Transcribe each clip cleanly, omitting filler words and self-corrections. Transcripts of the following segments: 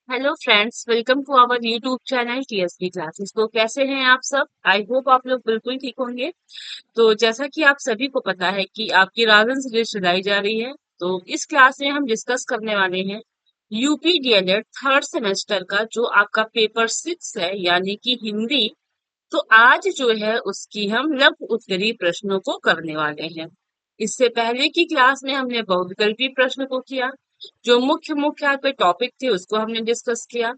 Hello friends, welcome to our YouTube channel TSP classes. तो कैसे हैं आप सब? आई होप आप लोग बिल्कुल ठीक होंगे। तो जैसा कि आप सभी को पता है कि आपकी राजन लिस्ट लाई जा रही है। तो इस क्लास में हम डिस्कस करने वाले हैं यूपी डीएलएड थर्ड सेमेस्टर का जो आपका पेपर 6 है, यानी कि हिंदी। तो आज जो है उसकी हम लघु उत्तरीय प्रश्नों को करने वाले हैं। इससे पहले की क्लास में हमने बहुविकल्पी प्रश्न को किया। जो मुख्य मुख्य आपके टॉपिक थे उसको हमने डिस्कस किया।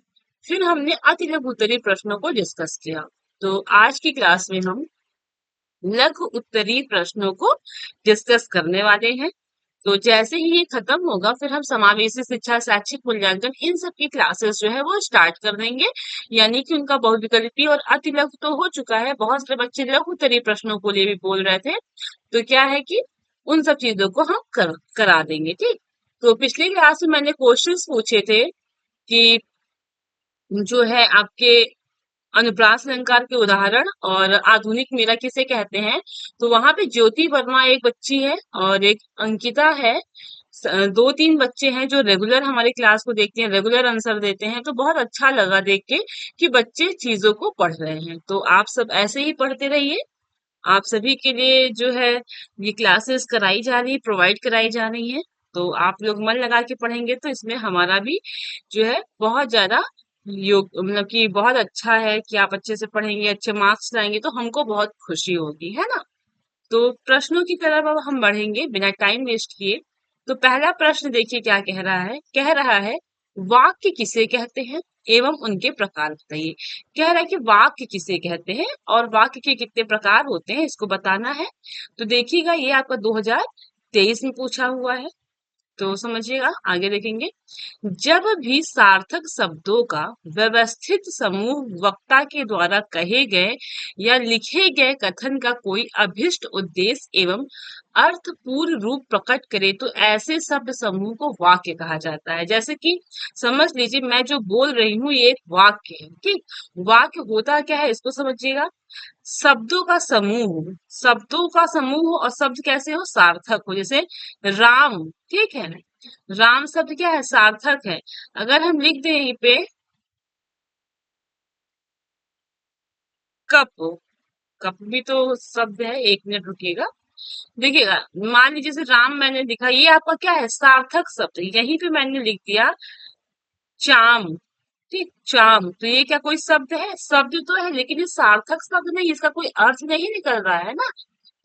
फिर हमने अति लघु उत्तरीय प्रश्नों को डिस्कस किया। तो आज की क्लास में हम लघु उत्तरीय प्रश्नों को डिस्कस करने वाले हैं। तो जैसे ही ये खत्म होगा फिर हम समावेशी शिक्षा, शैक्षिक मूल्यांकन, इन सब की क्लासेस जो है वो स्टार्ट कर देंगे। यानी कि उनका बहुविकल्पी और अति लघु तो हो चुका है, बहुत सारे बच्चे लघु उत्तरीय प्रश्नों को लिए भी बोल रहे थे। तो क्या है कि उन सब चीजों को हम करा देंगे, ठीक। तो पिछली क्लास में मैंने क्वेश्चंस पूछे थे कि जो है आपके अनुप्रास अलंकार के उदाहरण और आधुनिक मेला किसे कहते हैं। तो वहां पे ज्योति वर्मा एक बच्ची है और एक अंकिता है। दो तीन बच्चे हैं जो रेगुलर हमारी क्लास को देखते हैं, रेगुलर आंसर देते हैं। तो बहुत अच्छा लगा देख के कि बच्चे चीजों को पढ़ रहे हैं। तो आप सब ऐसे ही पढ़ते रहिए। आप सभी के लिए जो है ये क्लासेस कराई जा रही, प्रोवाइड कराई जा रही है। तो आप लोग मन लगा के पढ़ेंगे तो इसमें हमारा भी जो है बहुत ज्यादा योग, मतलब कि बहुत अच्छा है कि आप अच्छे से पढ़ेंगे, अच्छे मार्क्स लाएंगे तो हमको बहुत खुशी होगी, है ना। तो प्रश्नों की तरफ अब हम बढ़ेंगे बिना टाइम वेस्ट किए। तो पहला प्रश्न देखिए क्या कह रहा है वाक्य किसे कहते हैं एवं उनके प्रकार बताइए। कह रहा है कि वाक्य किसे कहते हैं और वाक्य के कितने प्रकार होते हैं इसको बताना है। तो देखिएगा ये आपका 2023 में पूछा हुआ है। तो समझिएगा, आगे देखेंगे। जब भी सार्थक शब्दों का व्यवस्थित समूह वक्ता के द्वारा कहे गए या लिखे गए कथन का कोई अभिष्ट उद्देश्य एवं अर्थपूर्ण रूप प्रकट करे तो ऐसे शब्द समूह को वाक्य कहा जाता है। जैसे कि समझ लीजिए मैं जो बोल रही हूँ ये एक वाक्य है, ठीक। वाक्य होता क्या है इसको समझिएगा। शब्दों का समूह, शब्दों का समूह और शब्द कैसे हो, सार्थक हो। जैसे राम, ठीक है। राम शब्द क्या है, सार्थक है। अगर हम लिख दें यहीं पे कप, कप भी तो शब्द है। एक मिनट रुकिएगा, देखिएगा। मान लीजिए जैसे राम मैंने लिखा, ये आपका क्या है, सार्थक शब्द है। यहीं पे मैंने लिख दिया चाम, ठीक, चाम। तो ये क्या कोई शब्द है, शब्द तो है लेकिन ये सार्थक शब्द नहीं, इसका कोई अर्थ नहीं निकल रहा है ना।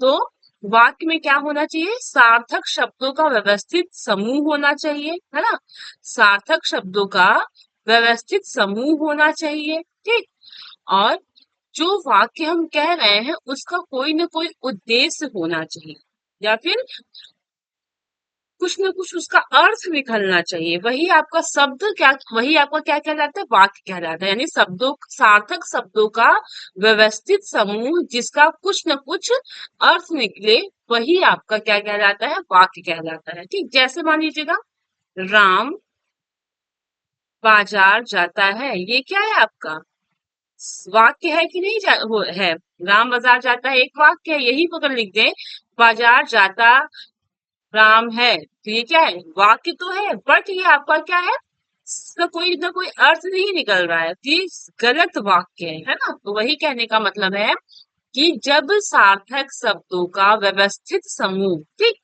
तो वाक्य में क्या होना चाहिए, सार्थक शब्दों का व्यवस्थित समूह होना चाहिए, है ना। सार्थक शब्दों का व्यवस्थित समूह होना चाहिए, ठीक। और जो वाक्य हम कह रहे हैं उसका कोई ना कोई उद्देश्य होना चाहिए, या फिर कुछ ना कुछ उसका अर्थ निकलना चाहिए। वही आपका क्या कहलाता है, वाक्य कहलाता है। यानी शब्दों, सार्थक शब्दों का व्यवस्थित समूह जिसका कुछ न कुछ अर्थ निकले, वही आपका क्या कहलाता है, वाक्य कहलाता है, ठीक। जैसे मान लीजिएगा राम बाजार जाता है, ये क्या है आपका वाक्य है कि नहीं, वो है। राम बाजार जाता है एक वाक्य है। यही को अगर लिख दे बाजार जाता राम है, तो ये क्या है, वाक्य तो है, बट ये आपका क्या है, इसका कोई ना कोई अर्थ नहीं निकल रहा है, तो ये गलत वाक्य है ना। तो वही कहने का मतलब है कि जब सार्थक शब्दों का व्यवस्थित समूह, ठीक,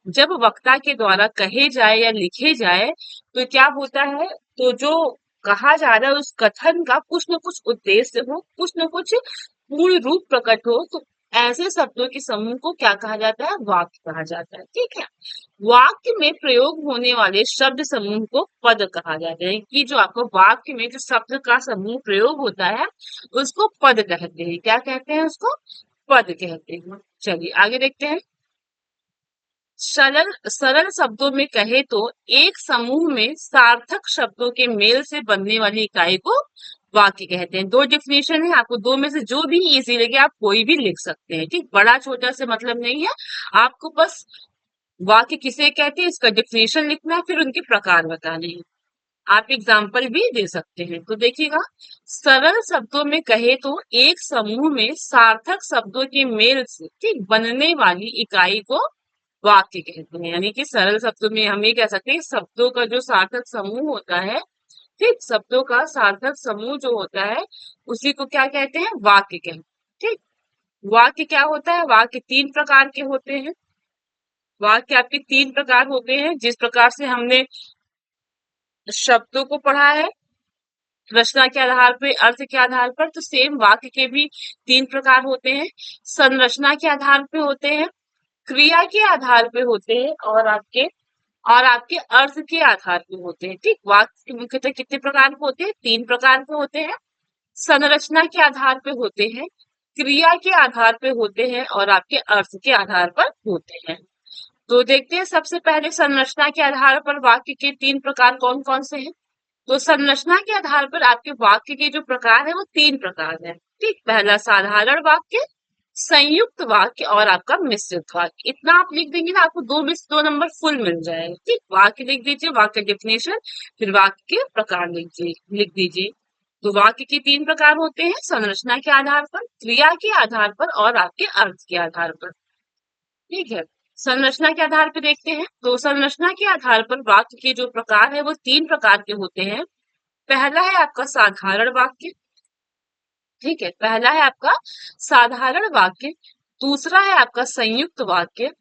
जब वक्ता के द्वारा कहे जाए या लिखे जाए तो क्या होता है, तो जो कहा जा रहा है उस कथन का कुछ न कुछ उद्देश्य हो, कुछ न कुछ पूर्ण रूप प्रकट हो, तो ऐसे शब्दों के समूह को क्या कहा जाता है, वाक्य कहा जाता है, ठीक है। वाक्य में प्रयोग होने वाले शब्द समूह को पद कहा जाता है। कि जो आपको वाक्य में जो शब्द का समूह प्रयोग होता है उसको पद कहते हैं। क्या कहते हैं उसको, पद कहते हैं। चलिए आगे देखते हैं। सरल सरल शब्दों में कहे तो एक समूह में सार्थक शब्दों के मेल से बनने वाली इकाई को वाक्य कहते हैं। दो डेफिनेशन है, आपको दो में से जो भी इजी लगे आप कोई भी लिख सकते हैं, ठीक। बड़ा छोटा से मतलब नहीं है, आपको बस वाक्य किसे कहते हैं इसका डेफिनेशन लिखना है, फिर उनके प्रकार बताने हैं। आप एग्जाम्पल भी दे सकते हैं। तो देखिएगा, सरल शब्दों में कहे तो एक समूह में सार्थक शब्दों के मेल से, ठीक, बनने वाली इकाई को वाक्य कहते हैं। यानी कि सरल शब्दों में हम ये कह सकते हैं शब्दों का जो सार्थक समूह होता है ठीक, शब्दों का सार्थक समूह जो होता है उसी को क्या कहते हैं, वाक्य कहते हैं। ठीक, वाक्य क्या होता है, वाक्य तीन प्रकार के होते हैं। वाक्य आपके तीन प्रकार होते हैं। जिस प्रकार से हमने शब्दों को पढ़ा है रचना के आधार पे, अर्थ के आधार पर, तो सेम वाक्य के भी तीन प्रकार होते हैं। संरचना के आधार पे होते हैं, क्रिया के आधार पे होते हैं, और आपके अर्थ के आधार पे होते हैं। ठीक, वाक्य मुख्यतः कितने प्रकार के होते हैं, तीन प्रकार के होते हैं। संरचना के आधार पे होते हैं, क्रिया के आधार पे होते हैं, और आपके अर्थ के आधार पर होते हैं। तो देखते हैं सबसे पहले संरचना के आधार पर वाक्य के तीन प्रकार कौन कौन से हैं। तो संरचना के आधार पर आपके वाक्य के जो प्रकार है वो तीन प्रकार है। ठीक, पहला साधारण वाक्य, संयुक्त वाक्य, और आपका मिश्रित वाक्य। इतना आप लिख देंगे ना, आपको दो में से दो नंबर फुल मिल जाएगा। ठीक, वाक्य लिख दीजिए, वाक्य डेफिनेशन, फिर वाक्य के प्रकार लिख दीजिए। तो वाक्य के तीन प्रकार होते हैं, संरचना के आधार पर, क्रिया के आधार पर, और आपके अर्थ के आधार पर। ठीक है, संरचना के आधार पर देखते हैं। तो संरचना के आधार पर वाक्य के जो प्रकार है वो तीन प्रकार के होते हैं। पहला है आपका साधारण वाक्य। ठीक है, पहला है आपका साधारण वाक्य, दूसरा है आपका संयुक्त वाक्य,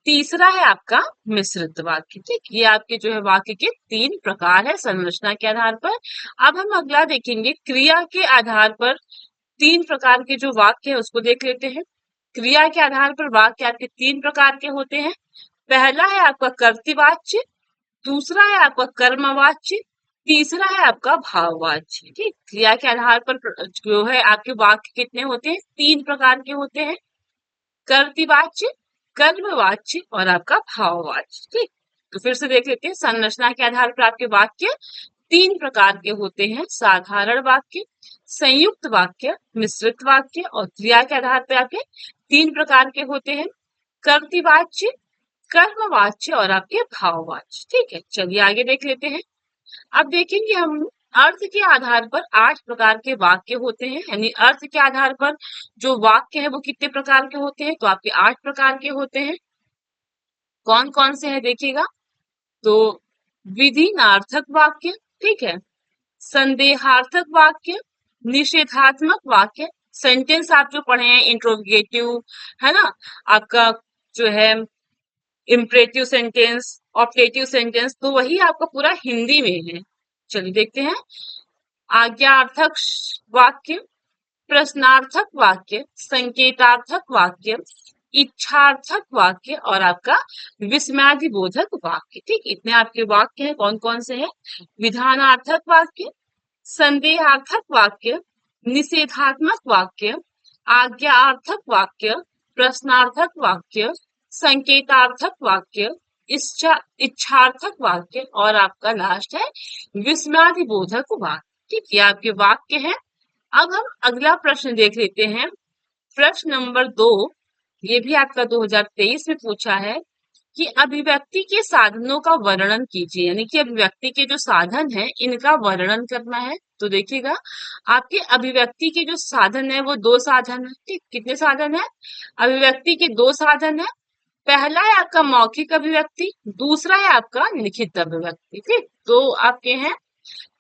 तीसरा है आपका मिश्रित वाक्य। ठीक, ये आपके जो है वाक्य के तीन प्रकार है संरचना के आधार पर। अब हम अगला देखेंगे क्रिया के आधार पर तीन प्रकार के जो वाक्य है उसको देख लेते हैं। क्रिया के आधार पर वाक्य आपके तीन प्रकार के होते हैं। पहला है आपका कर्तृवाच्य, दूसरा है आपका कर्मवाच्य, तीसरा है आपका भाववाच्य। ठीक, क्रिया के आधार पर जो है आपके वाक्य कितने होते हैं, तीन प्रकार के होते हैं, कर्तृवाच्य, कर्मवाच्य, और आपका भाववाच्य। ठीक, तो फिर से देख लेते हैं। संरचना के आधार पर आपके वाक्य तीन प्रकार के होते हैं, साधारण वाक्य, संयुक्त वाक्य, मिश्रित वाक्य, और क्रिया के आधार पर आपके तीन प्रकार के होते हैं, कर्तृवाच्य, कर्मवाच्य, और आपके भाववाच्य। ठीक है, चलिए आगे देख लेते हैं। अब देखेंगे हम अर्थ के आधार पर आठ प्रकार के वाक्य होते हैं, यानी अर्थ के आधार पर जो वाक्य है वो कितने प्रकार के होते हैं, तो आपके आठ प्रकार के होते हैं। कौन कौन से हैं देखिएगा। तो विधिनार्थक वाक्य, ठीक है, संदेहार्थक वाक्य, निषेधात्मक वाक्य, सेंटेंस आप जो पढ़े हैं इंट्रोगेटिव, है ना, आपका जो है इम्परेटिव सेंटेंस, ऑब्जेक्टिव सेंटेंस, तो वही आपका पूरा हिंदी में है। चलिए देखते हैं। आज्ञार्थक वाक्य, प्रश्नार्थक वाक्य, संकेतार्थक वाक्य, इच्छार्थक वाक्य, और आपका विस्मयादिबोधक वाक्य। ठीक, इतने आपके वाक्य हैं। कौन कौन से हैं, विधानार्थक वाक्य, संदेहार्थक वाक्य, निषेधात्मक वाक्य, आज्ञार्थक वाक्य, प्रश्नार्थक वाक्य, संकेतार्थक वाक्य, इच्छार्थक वाक्य, और आपका लास्ट है विस्मयादिबोधक वाक्य। ठीक, ये आपके वाक्य हैं। अब हम अगला प्रश्न देख लेते हैं। प्रश्न नंबर 2, ये भी आपका 2023 में पूछा है कि अभिव्यक्ति के साधनों का वर्णन कीजिए, यानी कि अभिव्यक्ति के जो साधन है इनका वर्णन करना है। तो देखिएगा, आपके अभिव्यक्ति के जो साधन है वो दो साधन है। ठीक, कितने साधन है, अभिव्यक्ति के दो साधन है। पहला है आपका मौखिक अभिव्यक्ति, दूसरा है आपका लिखित अभिव्यक्ति। ठीक, तो आपके हैं,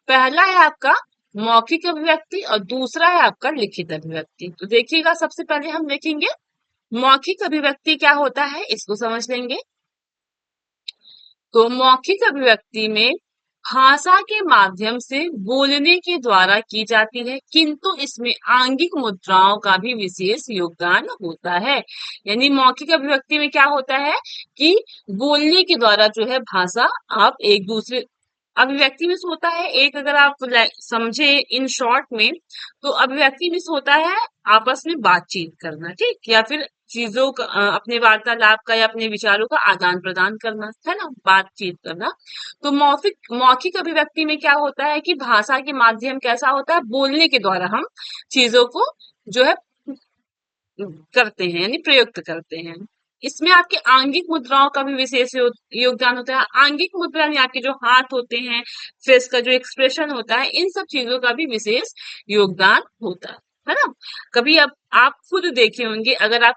पहला है आपका मौखिक अभिव्यक्ति और दूसरा है आपका लिखित अभिव्यक्ति। तो देखिएगा, सबसे पहले हम देखेंगे मौखिक अभिव्यक्ति क्या होता है, इसको समझ लेंगे। तो मौखिक अभिव्यक्ति में भाषा के माध्यम से बोलने के द्वारा की जाती है, किंतु इसमें आंगिक मुद्राओं का भी विशेष योगदान होता है। यानी मौखिक अभिव्यक्ति में क्या होता है कि बोलने के द्वारा जो है भाषा आप एक दूसरे, अभिव्यक्ति में होता है एक, अगर आप समझे इन शॉर्ट में, तो अभिव्यक्ति में होता है आपस में बातचीत करना, ठीक, या फिर चीजों का अपने वार्तालाप का या अपने विचारों का आदान प्रदान करना, है ना, बातचीत करना। तो मौखिक मौखिक अभिव्यक्ति में क्या होता है कि भाषा के माध्यम कैसा होता है, बोलने के द्वारा हम चीजों को जो है करते हैं, यानी प्रयुक्त करते हैं। इसमें आपके आंगिक मुद्राओं का भी विशेष योगदान होता है। आंगिक मुद्रा यानी आपके जो हाथ होते हैं, फेस का जो एक्सप्रेशन होता है, इन सब चीजों का भी विशेष योगदान होता है ना। कभी अब आप खुद देखे होंगे, अगर आप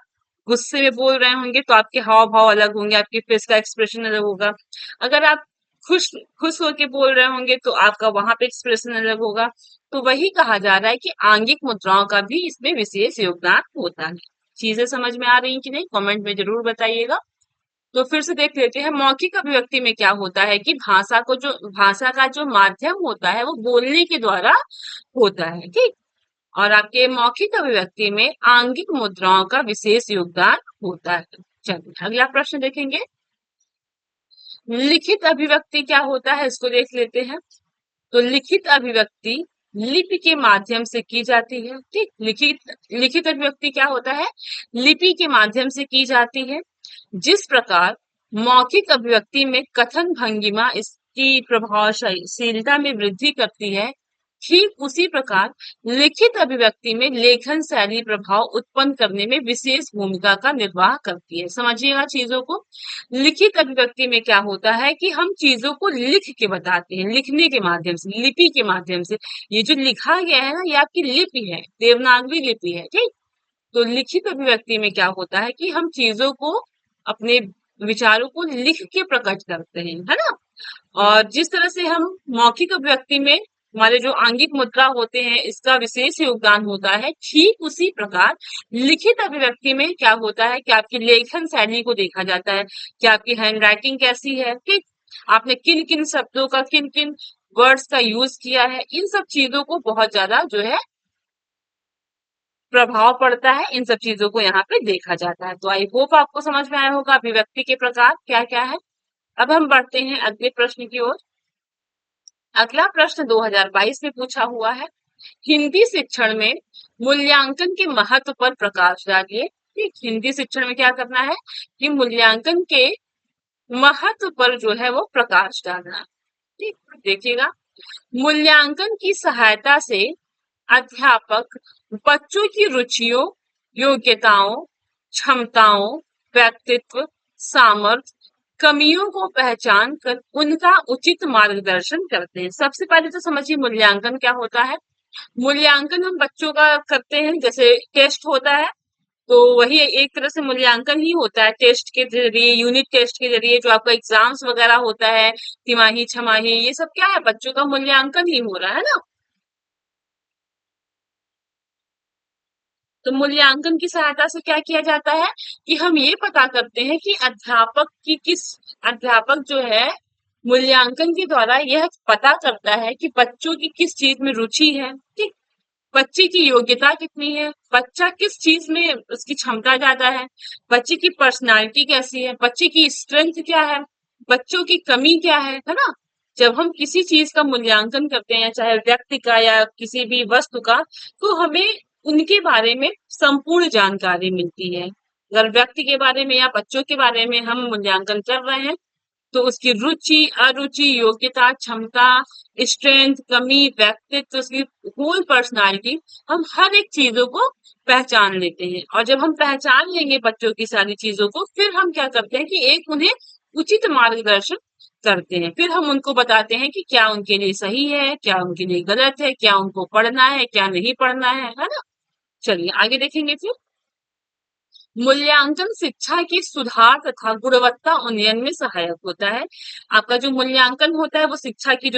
गुस्से में बोल रहे होंगे तो आपके हाव भाव अलग होंगे, आपके फेस का एक्सप्रेशन अलग होगा। अगर आप खुश खुश होके बोल रहे होंगे तो आपका वहां पे एक्सप्रेशन अलग होगा। तो वही कहा जा रहा है कि आंगिक मुद्राओं का भी इसमें विशेष योगदान होता है। चीजें समझ में आ रही हैं कि नहीं, कमेंट में जरूर बताइएगा। तो फिर से देख लेते हैं मौखिक अभिव्यक्ति में क्या होता है कि भाषा का जो माध्यम होता है वो बोलने के द्वारा होता है, ठीक। और आपके मौखिक अभिव्यक्ति में आंगिक मुद्राओं का विशेष योगदान होता है। चलिए अगला प्रश्न देखेंगे। लिखित अभिव्यक्ति क्या होता है इसको देख लेते हैं। तो लिखित अभिव्यक्ति लिपि के माध्यम से की जाती है, ठीक। लिखित लिखित अभिव्यक्ति क्या होता है, लिपि के माध्यम से की जाती है। जिस प्रकार मौखिक अभिव्यक्ति में कथन भंगिमा इसकी प्रभावशीलता में वृद्धि करती है, ठीक उसी प्रकार लिखित अभिव्यक्ति में लेखन शैली प्रभाव उत्पन्न करने में विशेष भूमिका का निर्वाह करती है। समझिएगा चीजों को। लिखित अभिव्यक्ति में क्या होता है कि हम चीजों को लिख के बताते हैं, लिखने के माध्यम से, लिपि के माध्यम से। ये जो लिखा गया है ना, ये आपकी लिपि है, देवनागरी लिपि है, ठीक। तो लिखित अभिव्यक्ति में क्या होता है कि हम चीजों को, अपने विचारों को लिख के प्रकट करते हैं, है ना। और जिस तरह से हम मौखिक अभिव्यक्ति में हमारे जो आंगिक मुद्रा होते हैं इसका विशेष योगदान होता है, ठीक उसी प्रकार लिखित अभिव्यक्ति में क्या होता है कि आपकी लेखन शैली को देखा जाता है कि आपकी हैंड राइटिंग कैसी है, ठीक। आपने किन किन शब्दों का, किन किन वर्ड्स का यूज किया है, इन सब चीजों को बहुत ज्यादा जो है प्रभाव पड़ता है। इन सब चीजों को यहाँ पे देखा जाता है। तो आई होप आपको समझ में आया होगा अभिव्यक्ति के प्रकार क्या क्या है। अब हम बढ़ते हैं अगले प्रश्न की ओर। अगला प्रश्न 2022 में पूछा हुआ है, हिंदी शिक्षण में मूल्यांकन के महत्व पर प्रकाश डालिए। ठीक, हिंदी शिक्षण में क्या करना है कि मूल्यांकन के महत्व पर जो है वो प्रकाश डालना है। ठीक, देखिएगा, मूल्यांकन की सहायता से अध्यापक बच्चों की रुचियों, योग्यताओं, क्षमताओं, व्यक्तित्व, सामर्थ्य, कमियों को पहचान कर उनका उचित मार्गदर्शन करते हैं। सबसे पहले तो समझिए मूल्यांकन क्या होता है। मूल्यांकन हम बच्चों का करते हैं, जैसे टेस्ट होता है, तो वही एक तरह से मूल्यांकन ही होता है। टेस्ट के जरिए, यूनिट टेस्ट के जरिए जो आपका एग्जाम्स वगैरह होता है, तिमाही, छमाही, ये सब क्या है, बच्चों का मूल्यांकन ही हो रहा है ना। तो मूल्यांकन की सहायता से क्या किया जाता है कि हम ये पता करते हैं कि अध्यापक जो है मूल्यांकन के द्वारा यह पता करता है कि बच्चों की किस चीज में रुचि है, ठीक, बच्चे की योग्यता कितनी है, बच्चा किस चीज में उसकी क्षमता ज्यादा है, बच्चे की पर्सनालिटी कैसी है, बच्चे की स्ट्रेंथ क्या है, बच्चों की कमी क्या है ना। जब हम किसी चीज का मूल्यांकन करते हैं, चाहे व्यक्ति का या किसी भी वस्तु का, तो हमें उनके बारे में संपूर्ण जानकारी मिलती है। अगर व्यक्ति के बारे में या बच्चों के बारे में हम मूल्यांकन कर रहे हैं तो उसकी रुचि, अरुचि, योग्यता, क्षमता, स्ट्रेंथ, कमी, व्यक्तित्व, उसकी होल पर्सनालिटी, हम हर एक चीजों को पहचान लेते हैं। और जब हम पहचान लेंगे बच्चों की सारी चीजों को, फिर हम क्या करते हैं कि एक उन्हें उचित मार्गदर्शन करते हैं। फिर हम उनको बताते हैं कि क्या उनके लिए सही है, क्या उनके लिए गलत है, क्या उनको पढ़ना है, क्या नहीं पढ़ना है ना। चलिए आगे देखेंगे फिर। मूल्यांकन शिक्षा की सुधार तथा गुणवत्ता उन्नयन में सहायक होता है। आपका जो मूल्यांकन होता है वो शिक्षा के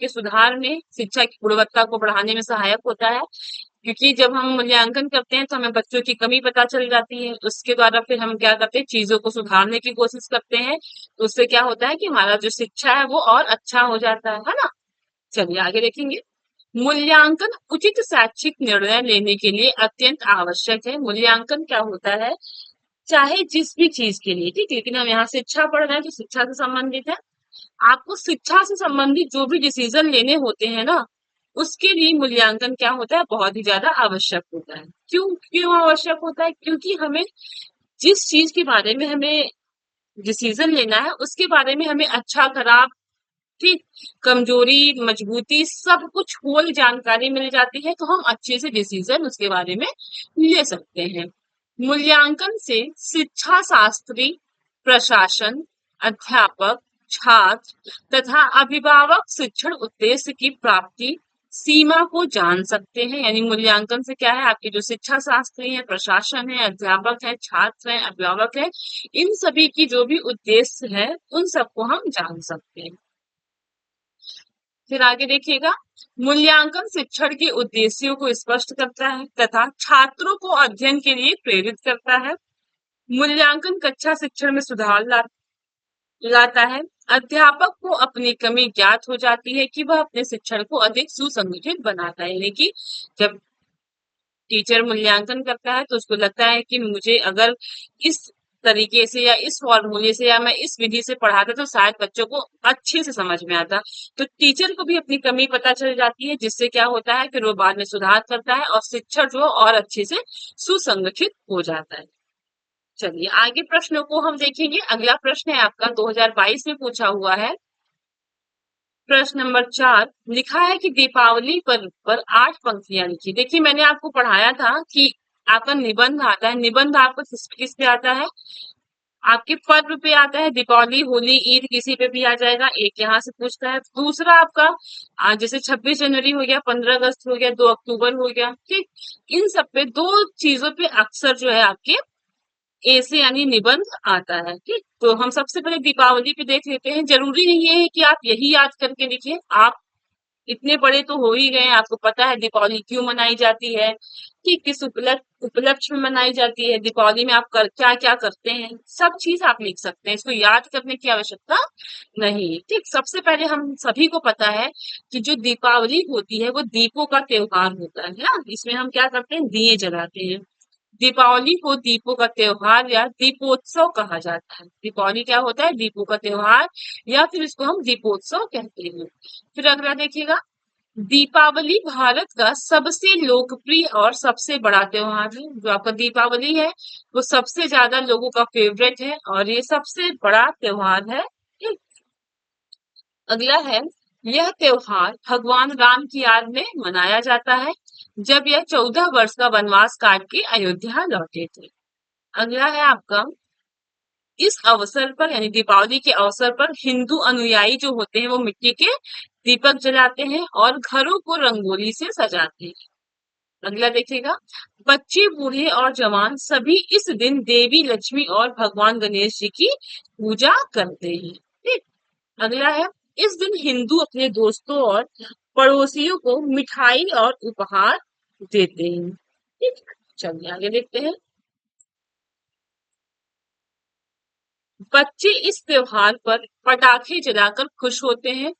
सुधार में, शिक्षा की गुणवत्ता को बढ़ाने में सहायक होता है। क्योंकि जब हम मूल्यांकन करते हैं तो हमें बच्चों की कमी पता चल जाती है, उसके द्वारा फिर हम क्या करते हैं, चीजों को सुधारने की कोशिश करते हैं। तो उससे क्या होता है कि हमारा जो शिक्षा है वो और अच्छा हो जाता है ना। चलिए आगे देखेंगे। मूल्यांकन उचित शैक्षिक निर्णय लेने के लिए अत्यंत आवश्यक है। मूल्यांकन क्या होता है, चाहे जिस भी चीज के लिए, ठीक, लेकिन हम यहाँ शिक्षा पढ़ रहे हैं तो शिक्षा से संबंधित है। आपको शिक्षा से संबंधित जो भी डिसीजन लेने होते हैं ना, उसके लिए मूल्यांकन क्या होता है, बहुत ही ज्यादा आवश्यक होता है। क्यों क्यों आवश्यक होता है, क्योंकि हमें जिस चीज के बारे में हमें डिसीजन लेना है उसके बारे में हमें अच्छा खराब, ठीक, कमजोरी, मजबूती, सब कुछ होल जानकारी मिल जाती है, तो हम अच्छे से डिसीजन उसके बारे में ले सकते हैं। मूल्यांकन से शिक्षा शास्त्री, प्रशासन, अध्यापक, छात्र तथा अभिभावक शिक्षण उद्देश्य की प्राप्ति, सीमा को जान सकते हैं। यानी मूल्यांकन से क्या है, आपके जो शिक्षा शास्त्री है, प्रशासन है, अध्यापक है, छात्र है, अभिभावक है, इन सभी की जो भी उद्देश्य है उन सबको हम जान सकते हैं। फिर आगे देखिएगा, मूल्यांकन शिक्षण के उद्देश्यों को स्पष्ट करता है तथा छात्रों को अध्ययन के लिए प्रेरित करता है। मूल्यांकन कक्षा शिक्षण में सुधार लाता है। अध्यापक को अपनी कमी ज्ञात हो जाती है कि वह अपने शिक्षण को अधिक सुसंगठित बनाता है। यानी कि जब टीचर मूल्यांकन करता है तो उसको लगता है कि मुझे अगर इस तरीके से या इस फॉर्मूले से या मैं इस विधि से पढ़ाता तो शायद बच्चों को अच्छे से समझ में आता। तो टीचर को भी अपनी कमी पता चल जाती है, जिससे क्या होता है, फिर वो बाद में सुधार करता है और शिक्षण जो और अच्छे से सुसंगठित हो जाता है। चलिए आगे प्रश्नों को हम देखेंगे। अगला प्रश्न है आपका 2022 में पूछा हुआ है। प्रश्न नंबर 4 लिखा है कि दीपावली पर 8 पंक्तियां लिखी। देखिए मैंने आपको पढ़ाया था कि आपका निबंध आता है, निबंध आपका किस पे आता है, आपके पर्व पे आता है। दीपावली, होली, ईद किसी पे भी आ जाएगा, एक यहाँ से पूछता है। दूसरा आपका जैसे 26 जनवरी हो गया, 15 अगस्त हो गया, 2 अक्टूबर हो गया, ठीक। इन सब पे दो चीजों पे अक्सर जो है आपके ए से यानी निबंध आता है, ठीक। तो हम सबसे पहले दीपावली पे देख लेते हैं। जरूरी नहीं है कि आप यही याद करके लिखिए, आप इतने बड़े तो हो ही गए, आपको पता है दीपावली क्यों मनाई जाती है, कि किस उपलक्ष्य में मनाई जाती है, दीपावली में आप क्या क्या करते हैं, सब चीज आप लिख सकते हैं। इसको याद करने की आवश्यकता नहीं, ठीक। सबसे पहले हम सभी को पता है कि जो दीपावली होती है वो दीपों का त्योहार होता है ना। इसमें हम क्या करते हैं, दिए जलाते हैं। दीपावली को दीपों का त्योहार या दीपोत्सव कहा जाता है। दीपावली क्या होता है, दीपों का त्योहार, या फिर इसको हम दीपोत्सव कहते हैं। फिर अगला देखिएगा, दीपावली भारत का सबसे लोकप्रिय और सबसे बड़ा त्योहार है। जो आपका दीपावली है वो सबसे ज्यादा लोगों का फेवरेट है और ये सबसे बड़ा त्योहार है। अगला है, यह त्योहार भगवान राम की याद में मनाया जाता है जब यह 14 वर्ष का वनवास काट के अयोध्या लौटे थे। अगला है आपका, इस अवसर पर यानी दीपावली के अवसर पर हिंदू अनुयायी जो होते हैं वो मिट्टी के दीपक जलाते हैं और घरों को रंगोली से सजाते हैं। अगला देखिएगा, बच्चे, बूढ़े और जवान सभी इस दिन देवी लक्ष्मी और भगवान गणेश जी की पूजा करते हैं, ठीक। अगला है, इस दिन हिंदू अपने दोस्तों और पड़ोसियों को मिठाई और उपहार देते हैं, ठीक। चलिए आगे देखते हैं। बच्चे इस त्योहार पर पटाखे जलाकर खुश होते हैं।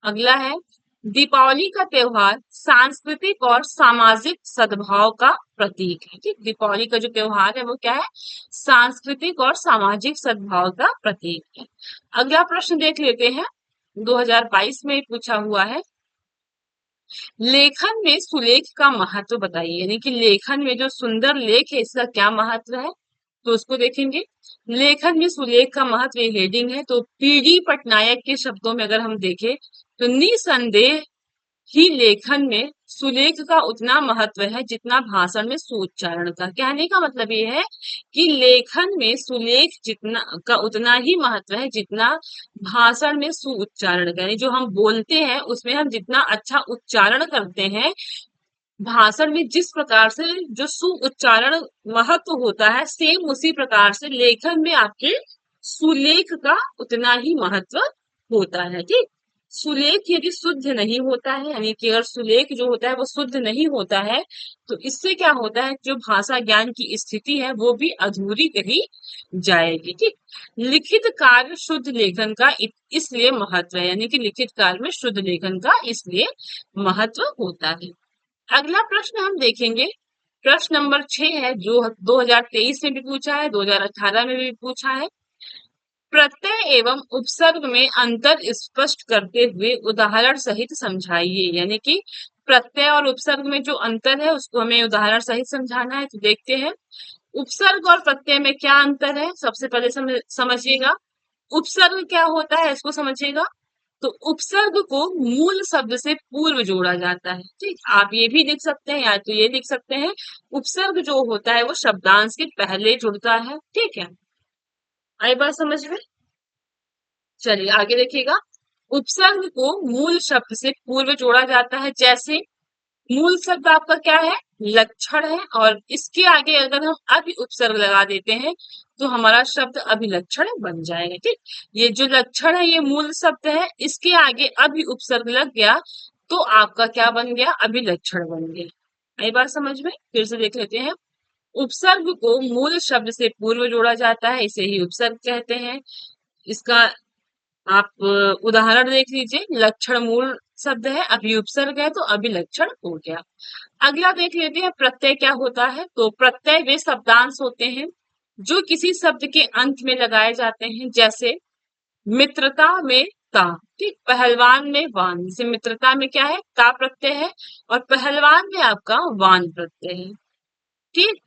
अगला है, दीपावली का त्योहार सांस्कृतिक और सामाजिक सद्भाव का प्रतीक है, ठीक। दीपावली का जो त्योहार है वो क्या है, सांस्कृतिक और सामाजिक सद्भाव का प्रतीक है। अगला प्रश्न देख लेते हैं, 2022 में पूछा हुआ है, लेखन में सुलेख का महत्व बताइए। यानी कि लेखन में जो सुंदर लेख है इसका क्या महत्व है, तो उसको देखेंगे। लेखन में सुलेख का महत्व, ये हेडिंग है। तो पीडी पटनायक के शब्दों में अगर हम देखें तो निसंदेह ही लेखन में सुलेख का उतना महत्व है जितना भाषण में सुउच्चारण का। कहने का मतलब ये है कि लेखन में सुलेख जितना का उतना ही महत्व है जितना भाषण में सुउच्चारण का। यानी जो हम बोलते हैं उसमें हम जितना अच्छा उच्चारण करते हैं, भाषण में जिस प्रकार से जो सुउच्चारण महत्व होता है, सेम उसी प्रकार से लेखन में आपके सुलेख का उतना ही महत्व होता है, ठीक। सुलेख यदि शुद्ध नहीं होता है, यानी कि अगर सुलेख जो होता है वो शुद्ध नहीं होता है तो इससे क्या होता है, जो भाषा ज्ञान की स्थिति है वो भी अधूरी रही जाएगी, ठीक। लिखित कार्य शुद्ध लेखन का इसलिए महत्व है। यानी कि लिखित कार्य में शुद्ध लेखन का इसलिए महत्व होता है। अगला प्रश्न हम देखेंगे, प्रश्न नंबर 6 है जो 2023 में भी पूछा है, 2018 में भी पूछा है। प्रत्यय एवं उपसर्ग में अंतर स्पष्ट करते हुए उदाहरण सहित समझाइए। यानी कि प्रत्यय और उपसर्ग में जो अंतर है उसको हमें उदाहरण सहित समझाना है। तो देखते हैं, उपसर्ग और प्रत्यय में क्या अंतर है, सबसे पहले समझिएगा। उपसर्ग क्या होता है इसको समझिएगा। तो उपसर्ग को मूल शब्द से पूर्व जोड़ा जाता है, ठीक। आप ये भी लिख सकते हैं या तो ये लिख सकते हैं, उपसर्ग जो होता है वो शब्दांश के पहले जुड़ता है, ठीक है। आई बात समझ में। चलिए आगे देखिएगा, उपसर्ग को मूल शब्द से पूर्व जोड़ा जाता है। जैसे मूल शब्द आपका क्या है? लक्षण है, और इसके आगे अगर हम अभी उपसर्ग लगा देते हैं तो हमारा शब्द अभिलक्षण बन जाएगा। ठीक, ये जो लक्षण है ये मूल शब्द है, इसके आगे अभी उपसर्ग लग गया तो आपका क्या बन गया? अभिलक्षण बन गया। ये बात समझ में? फिर से देख लेते हैं। उपसर्ग को मूल शब्द से पूर्व जोड़ा जाता है, इसे ही उपसर्ग कहते हैं। इसका आप उदाहरण देख लीजिए। लक्षण मूल शब्द है, अभी उपसर्ग है तो अभिलक्षण हो गया। अगला देख लेते हैं प्रत्यय क्या होता है। तो प्रत्यय वे शब्दांश होते हैं जो किसी शब्द के अंत में लगाए जाते हैं। जैसे मित्रता में ता, ठीक, पहलवान में वान। जैसे मित्रता में क्या है? ता प्रत्यय है, और पहलवान में आपका वान प्रत्यय है। ठीक,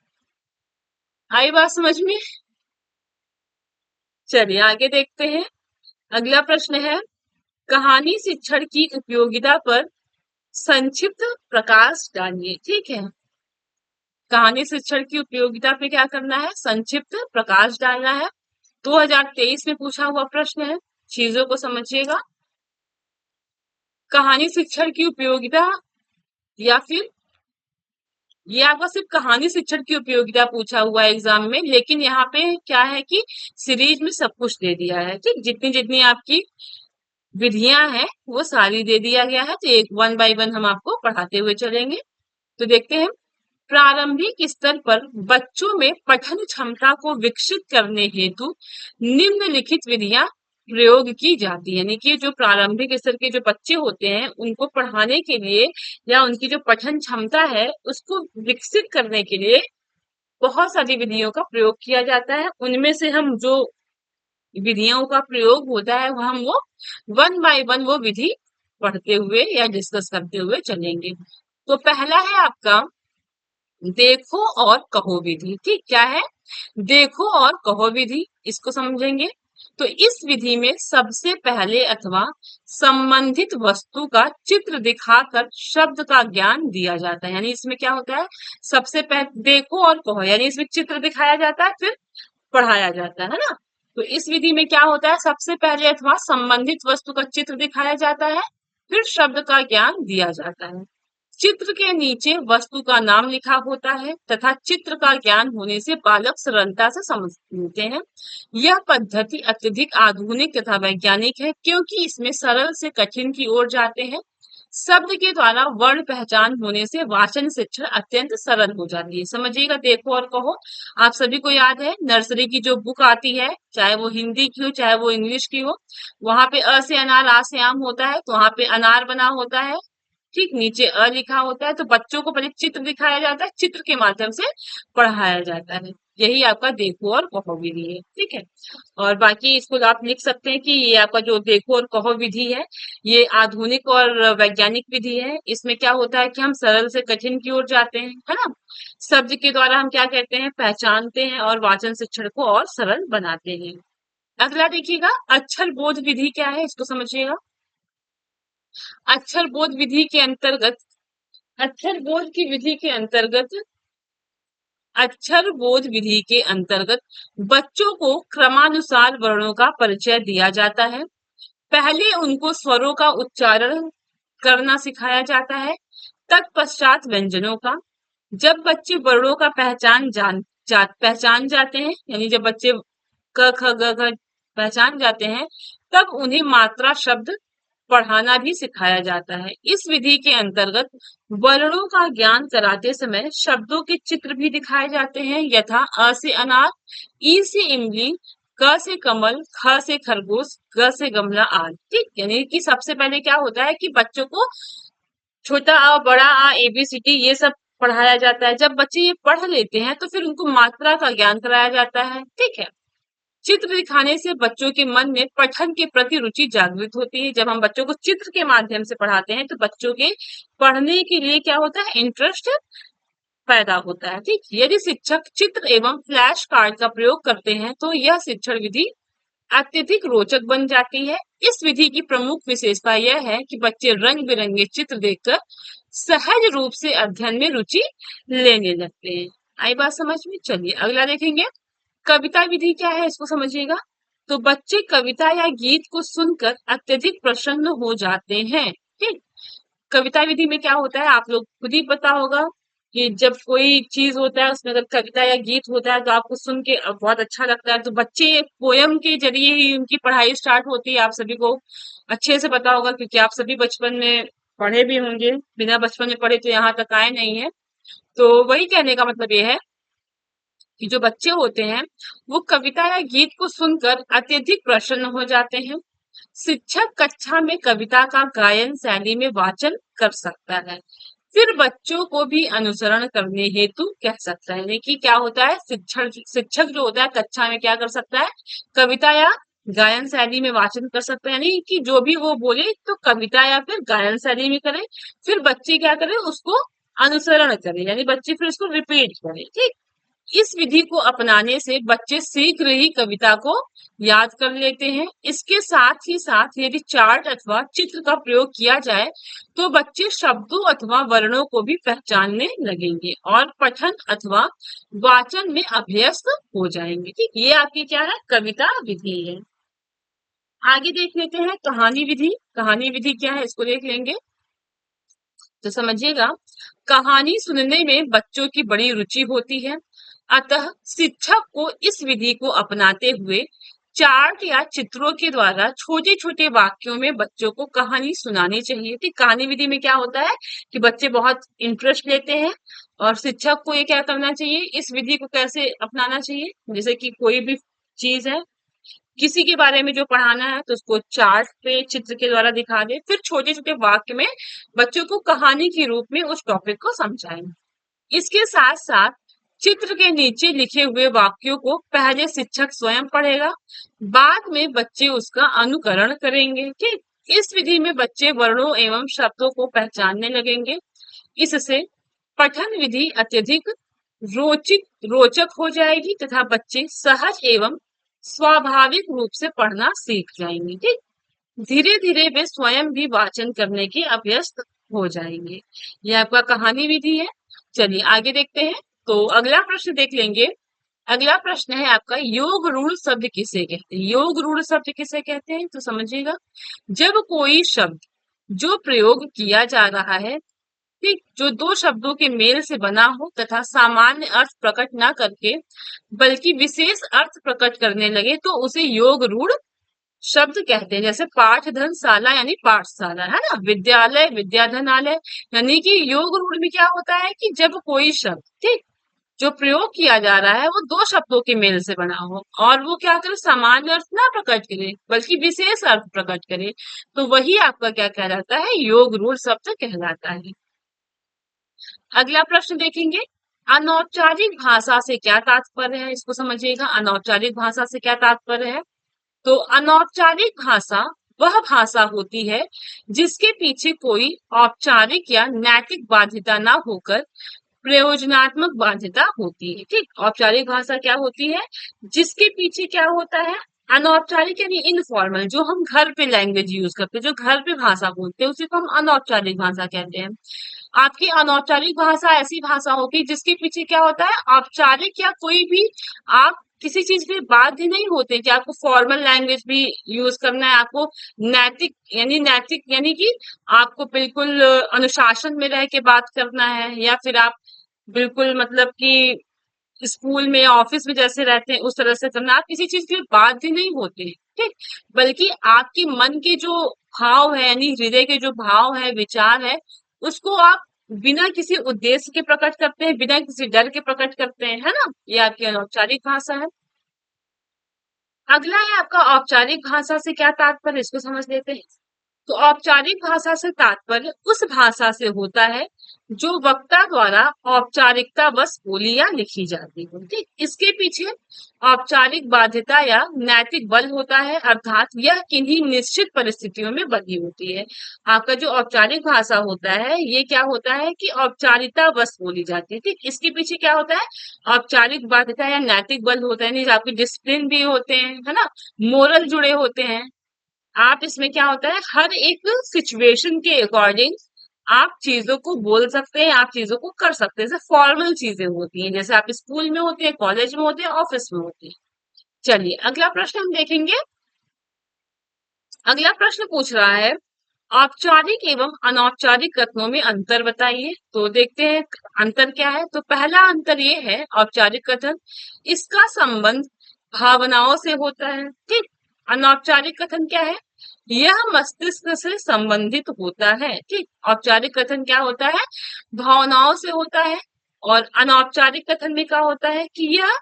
आई बात समझ में? चलिए आगे देखते हैं। अगला प्रश्न है, कहानी शिक्षण की उपयोगिता पर संक्षिप्त प्रकाश डालिए। ठीक है, कहानी शिक्षण की उपयोगिता पे क्या करना है? संक्षिप्त प्रकाश डालना है। 2023 में पूछा हुआ प्रश्न है, चीजों को समझिएगा। कहानी शिक्षण की उपयोगिता, या फिर ये आपका सिर्फ कहानी शिक्षण की उपयोगिता पूछा हुआ है एग्जाम में, लेकिन यहाँ पे क्या है कि सीरीज में सब कुछ दे दिया है। ठीक, जितनी जितनी आपकी विधियां हैं वो सारी दे दिया गया है, तो एक वन बाय वन हम आपको पढ़ाते हुए चलेंगे। तो देखते हैं। प्रारंभिक स्तर पर बच्चों में पठन क्षमता को विकसित करने हेतु निम्नलिखित विधियां प्रयोग की जाती है। यानी कि जो प्रारंभिक स्तर के जो बच्चे होते हैं उनको पढ़ाने के लिए या उनकी जो पठन क्षमता है उसको विकसित करने के लिए बहुत सारी विधियों का प्रयोग किया जाता है। उनमें से हम जो विधियों का प्रयोग होता है वह हम वो वन बाय वन वो विधि पढ़ते हुए या डिस्कस करते हुए चलेंगे। तो पहला है आपका देखो और कहो विधि। ठीक, क्या है? देखो और कहो विधि, इसको समझेंगे। तो इस विधि में सबसे पहले अथवा संबंधित वस्तु का चित्र दिखाकर शब्द का ज्ञान दिया जाता है। यानी इसमें क्या होता है? सबसे पहले देखो और कहो, यानी इसमें चित्र दिखाया जाता है फिर पढ़ाया जाता है ना। तो इस विधि में क्या होता है? सबसे पहले अथवा संबंधित वस्तु का चित्र दिखाया जाता है, फिर शब्द का ज्ञान दिया जाता है। चित्र के नीचे वस्तु का नाम लिखा होता है तथा चित्र का ज्ञान होने से बालक सरलता से समझ लेते हैं। यह पद्धति अत्यधिक आधुनिक तथा वैज्ञानिक है क्योंकि इसमें सरल से कठिन की ओर जाते हैं। शब्द के द्वारा वर्ण पहचान होने से वाचन शिक्षण अत्यंत सरल हो जाती है। समझिएगा, देखो और कहो आप सभी को याद है, नर्सरी की जो बुक आती है, चाहे वो हिंदी की हो चाहे वो इंग्लिश की हो, वहां पे अ से अनार आ से आम होता है, तो वहां पे अनार बना होता है। ठीक, नीचे अ लिखा होता है, तो बच्चों को पहले चित्र दिखाया जाता है, चित्र के माध्यम से पढ़ाया जाता है। यही आपका देखो और कहो विधि है। ठीक है, और बाकी इसको आप लिख सकते हैं कि ये आपका जो देखो और कहो विधि है ये आधुनिक और वैज्ञानिक विधि है। इसमें क्या होता है कि हम सरल से कठिन की ओर जाते हैं, है ना। शब्द के द्वारा हम क्या कहते हैं? पहचानते हैं, और वाचन शिक्षण को और सरल बनाते हैं। अगला देखिएगा, अक्षर बोध विधि क्या है, इसको समझिएगा। अक्षर बोध विधि के अंतर्गत अक्षर बोध की विधि के अंतर्गत अक्षर बोध विधि के अंतर्गत बच्चों को क्रमानुसार वर्णों का परिचय दिया जाता है। पहले उनको स्वरों का उच्चारण करना सिखाया जाता है, तत्पश्चात व्यंजनों का। जब बच्चे वर्णों का पहचान जाते हैं, यानी जब बच्चे क ख ग घ पहचान जाते हैं, तब उन्हें मात्रा शब्द पढ़ाना भी सिखाया जाता है। इस विधि के अंतर्गत वर्णों का ज्ञान कराते समय शब्दों के चित्र भी दिखाए जाते हैं, यथा अ से अनार, ई से इमली, क से कमल, ख से खरगोश, ग से गमला आदि। ठीक, यानी कि सबसे पहले क्या होता है कि बच्चों को छोटा आ, बड़ा आ, ABCD ये सब पढ़ाया जाता है। जब बच्चे ये पढ़ लेते हैं तो फिर उनको मात्रा का ज्ञान कराया जाता है। ठीक है, चित्र दिखाने से बच्चों के मन में पठन के प्रति रुचि जागृत होती है। जब हम बच्चों को चित्र के माध्यम से पढ़ाते हैं तो बच्चों के पढ़ने के लिए क्या होता है? इंटरेस्ट पैदा होता है। ठीक, यदि शिक्षक चित्र एवं फ्लैश कार्ड का प्रयोग करते हैं तो यह शिक्षण विधि अत्यधिक रोचक बन जाती है। इस विधि की प्रमुख विशेषता यह है कि बच्चे रंग बिरंगे चित्र देखकर सहज रूप से अध्ययन में रुचि लेने लगते हैं। आई बात समझ में? चलिए अगला देखेंगे, कविता विधि क्या है, इसको समझिएगा। तो बच्चे कविता या गीत को सुनकर अत्यधिक प्रसन्न हो जाते हैं। ठीक, कविता विधि में क्या होता है आप लोग खुद ही पता होगा कि जब कोई चीज होता है उसमें अगर कविता या गीत होता है तो आपको सुन के बहुत अच्छा लगता है। तो बच्चे पोयम के जरिए ही उनकी पढ़ाई स्टार्ट होती है, आप सभी को अच्छे से पता होगा क्योंकि आप सभी बचपन में पढ़े भी होंगे। बिना बचपन में पढ़े तो यहाँ तक आए नहीं है। तो वही कहने का मतलब ये है कि जो बच्चे होते हैं वो कविता या गीत को सुनकर अत्यधिक प्रसन्न हो जाते हैं। शिक्षक कक्षा में कविता का गायन शैली में वाचन कर सकता है, फिर बच्चों को भी अनुसरण करने हेतु कह सकता है। यानी कि क्या होता है, शिक्षक शिक्षक जो होता है कक्षा में क्या कर सकता है, कविता या गायन शैली में वाचन कर सकता है। यानी कि जो भी वो बोले तो कविता या फिर गायन शैली में करे, फिर बच्चे क्या करें उसको अनुसरण करें, यानी बच्चे फिर उसको रिपीट करें। ठीक, इस विधि को अपनाने से बच्चे शीघ्र ही कविता को याद कर लेते हैं। इसके साथ ही साथ यदि चार्ट अथवा चित्र का प्रयोग किया जाए तो बच्चे शब्दों अथवा वर्णों को भी पहचानने लगेंगे और पठन अथवा वाचन में अभ्यस्त हो जाएंगे। ठीक, ये आपकी क्या है, कविता विधि है। आगे देख लेते हैं कहानी विधि। कहानी विधि क्या है इसको देख लेंगे। तो समझिएगा, कहानी सुनने में बच्चों की बड़ी रुचि होती है, अतः शिक्षक को इस विधि को अपनाते हुए चार्ट या चित्रों के द्वारा छोटे छोटे वाक्यों में बच्चों को कहानी सुनानी चाहिए। ठीक, कहानी विधि में क्या होता है कि बच्चे बहुत इंटरेस्ट लेते हैं और शिक्षक को ये क्या करना चाहिए, इस विधि को कैसे अपनाना चाहिए, जैसे कि कोई भी चीज है किसी के बारे में जो पढ़ाना है तो उसको चार्ट पे चित्र के द्वारा दिखा दे, फिर छोटे छोटे वाक्य में बच्चों को कहानी के रूप में उस टॉपिक को समझाएं। इसके साथ साथ चित्र के नीचे लिखे हुए वाक्यों को पहले शिक्षक स्वयं पढ़ेगा, बाद में बच्चे उसका अनुकरण करेंगे। ठीक, इस विधि में बच्चे वर्णों एवं शब्दों को पहचानने लगेंगे। इससे पठन विधि अत्यधिक रोचित रोचक हो जाएगी तथा बच्चे सहज एवं स्वाभाविक रूप से पढ़ना सीख जाएंगे। ठीक, धीरे धीरे वे स्वयं भी वाचन करने के अभ्यस्त हो जाएंगे। यह आपका कहानी विधि है। चलिए आगे देखते हैं। तो अगला प्रश्न देख लेंगे। अगला प्रश्न है आपका, योग रूढ़ शब्द किसे कहते हैं। योग रूढ़ शब्द किसे कहते हैं तो समझिएगा, जब कोई शब्द जो प्रयोग किया जा रहा है, ठीक, जो दो शब्दों के मेल से बना हो तथा सामान्य अर्थ प्रकट ना करके बल्कि विशेष अर्थ प्रकट करने लगे तो उसे योग रूढ़ शब्द कहते हैं। जैसे पाठधन शाला यानी पाठशाला है ना, विद्यालय विद्याधनालय। यानी कि योग रूढ़ में क्या होता है कि जब कोई शब्द, ठीक, जो प्रयोग किया जा रहा है वो दो शब्दों के मेल से बना हो और वो क्या करे, सामान्य अर्थ ना प्रकट करे बल्कि विशेष अर्थ प्रकट करे, तो वही आपका क्या कहलाता है, योग रूढ़ शब्द कहलाता है। अगला प्रश्न देखेंगे, अनौपचारिक भाषा से क्या तात्पर्य है, इसको समझिएगा। अनौपचारिक भाषा से क्या तात्पर्य है, तो अनौपचारिक भाषा वह भाषा होती है जिसके पीछे कोई औपचारिक या नैतिक बाध्यता ना होकर प्रयोजनात्मक बाध्यता होती है। ठीक, औपचारिक भाषा क्या होती है, जिसके पीछे क्या होता है, अनौपचारिक यानी इनफॉर्मल, जो हम घर पे लैंग्वेज यूज करते हैं, जो घर पे भाषा बोलते हैं उसी को हम अनौपचारिक भाषा कहते हैं। आपकी अनौपचारिक भाषा ऐसी भाषा होगी जिसके पीछे क्या होता है, औपचारिक या कोई भी आप किसी चीज पे बाध्य नहीं होते कि आपको फॉर्मल लैंग्वेज भी यूज करना है, आपको नैतिक यानी कि आपको बिल्कुल अनुशासन में रह के बात करना है, या फिर आप बिल्कुल मतलब कि स्कूल में ऑफिस में जैसे रहते हैं उस तरह से करना। आप किसी चीज के लिए बाध्य नहीं होते, ठीक, बल्कि आपके मन के जो भाव है यानी हृदय के जो भाव है विचार है उसको आप बिना किसी उद्देश्य के प्रकट करते हैं, बिना किसी डर के प्रकट करते हैं, है ना। ये आपकी अनौपचारिक भाषा है। अगला है आपका औपचारिक भाषा से क्या तात्पर्य, इसको समझ लेते हैं। तो औपचारिक भाषा से तात्पर्य उस भाषा से होता है जो वक्ता द्वारा औपचारिकता बस बोली या लिखी जाती है। ठीक, इसके पीछे औपचारिक बाध्यता या नैतिक बल होता है, अर्थात यह किन्हीं निश्चित परिस्थितियों में बनी होती है। आपका जो औपचारिक भाषा होता है ये क्या होता है कि औपचारिकता बस बोली जाती है। ठीक, इसके पीछे क्या होता है, औपचारिक बाध्यता या नैतिक बल होता है, नहीं आपके डिसिप्लिन भी होते हैं, है ना, मोरल जुड़े होते हैं। आप इसमें क्या होता है, हर एक सिचुएशन के अकॉर्डिंग आप चीजों को बोल सकते हैं, आप चीजों को कर सकते हैं। जैसे फॉर्मल चीजें होती हैं, जैसे आप स्कूल में होते हैं, कॉलेज में होते हैं, ऑफिस में होते हैं। चलिए अगला प्रश्न हम देखेंगे। अगला प्रश्न पूछ रहा है औपचारिक एवं अनौपचारिक कथनों में अंतर बताइए। तो देखते हैं अंतर क्या है। तो पहला अंतर ये है औपचारिक कथन, इसका संबंध भावनाओं से होता है। ठीक। अनौपचारिक कथन क्या है, यह मस्तिष्क से संबंधित होता है। ठीक। औपचारिक कथन क्या होता है, भावनाओं से होता है। और अनौपचारिक कथन में क्या होता है कि यह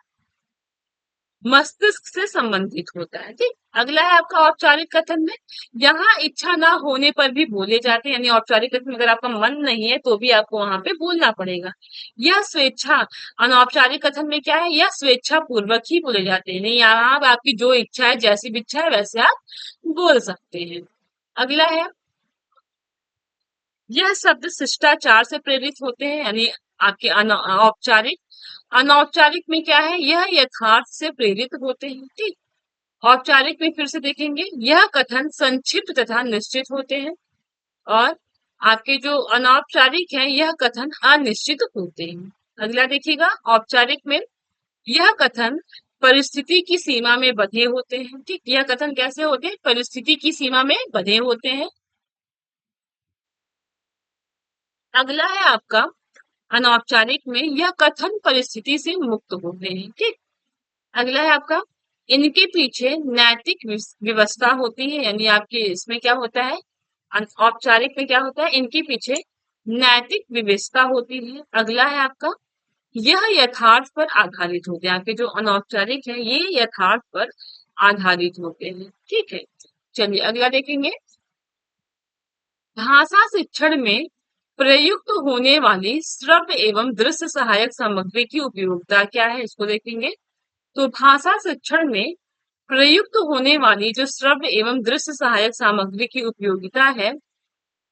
मस्तिष्क से संबंधित होता है। ठीक। अगला है आपका औपचारिक कथन में, यहाँ इच्छा ना होने पर भी बोले जाते हैं, यानी औपचारिक कथन में अगर आपका मन नहीं है तो भी आपको वहां पे बोलना पड़ेगा। यह स्वेच्छा, अनौपचारिक कथन में क्या है, यह स्वेच्छा पूर्वक ही बोले जाते हैं, नहीं यहाँ आप आपकी जो इच्छा है, जैसी भी इच्छा है वैसे आप बोल सकते हैं। अगला है, यह शब्द शिष्टाचार से प्रेरित होते हैं, यानी आपके औपचारिक। अनौपचारिक में क्या है, यह यथार्थ से प्रेरित होते हैं। ठीक। औपचारिक में फिर से देखेंगे, यह कथन संक्षिप्त तथा निश्चित होते हैं। और आपके जो अनौपचारिक है, यह कथन अनिश्चित होते हैं। अगला देखिएगा, औपचारिक में यह कथन परिस्थिति की सीमा में बंधे होते हैं। ठीक। यह कथन कैसे होते हैं, परिस्थिति की सीमा में बंधे होते हैं। अगला है आपका अनौपचारिक में, यह कथन परिस्थिति से मुक्त होते हैं। ठीक। अगला है आपका, इनके पीछे नैतिक व्यवस्था होती है, यानी आपके इसमें क्या होता है, औपचारिक में क्या होता है, इनके पीछे नैतिक व्यवस्था होती है। अगला है आपका, यह यथार्थ पर आधारित होते हैं। आपके जो अनौपचारिक है ये यथार्थ पर आधारित होते हैं। ठीक है। चलिए अगला देखेंगे, भाषा शिक्षण में प्रयुक्त होने वाली श्रव्य एवं दृश्य सहायक सामग्री की उपयोगिता क्या है, इसको देखेंगे। तो भाषा शिक्षण में प्रयुक्त होने वाली जो श्रव्य एवं दृश्य सहायक सामग्री की उपयोगिता है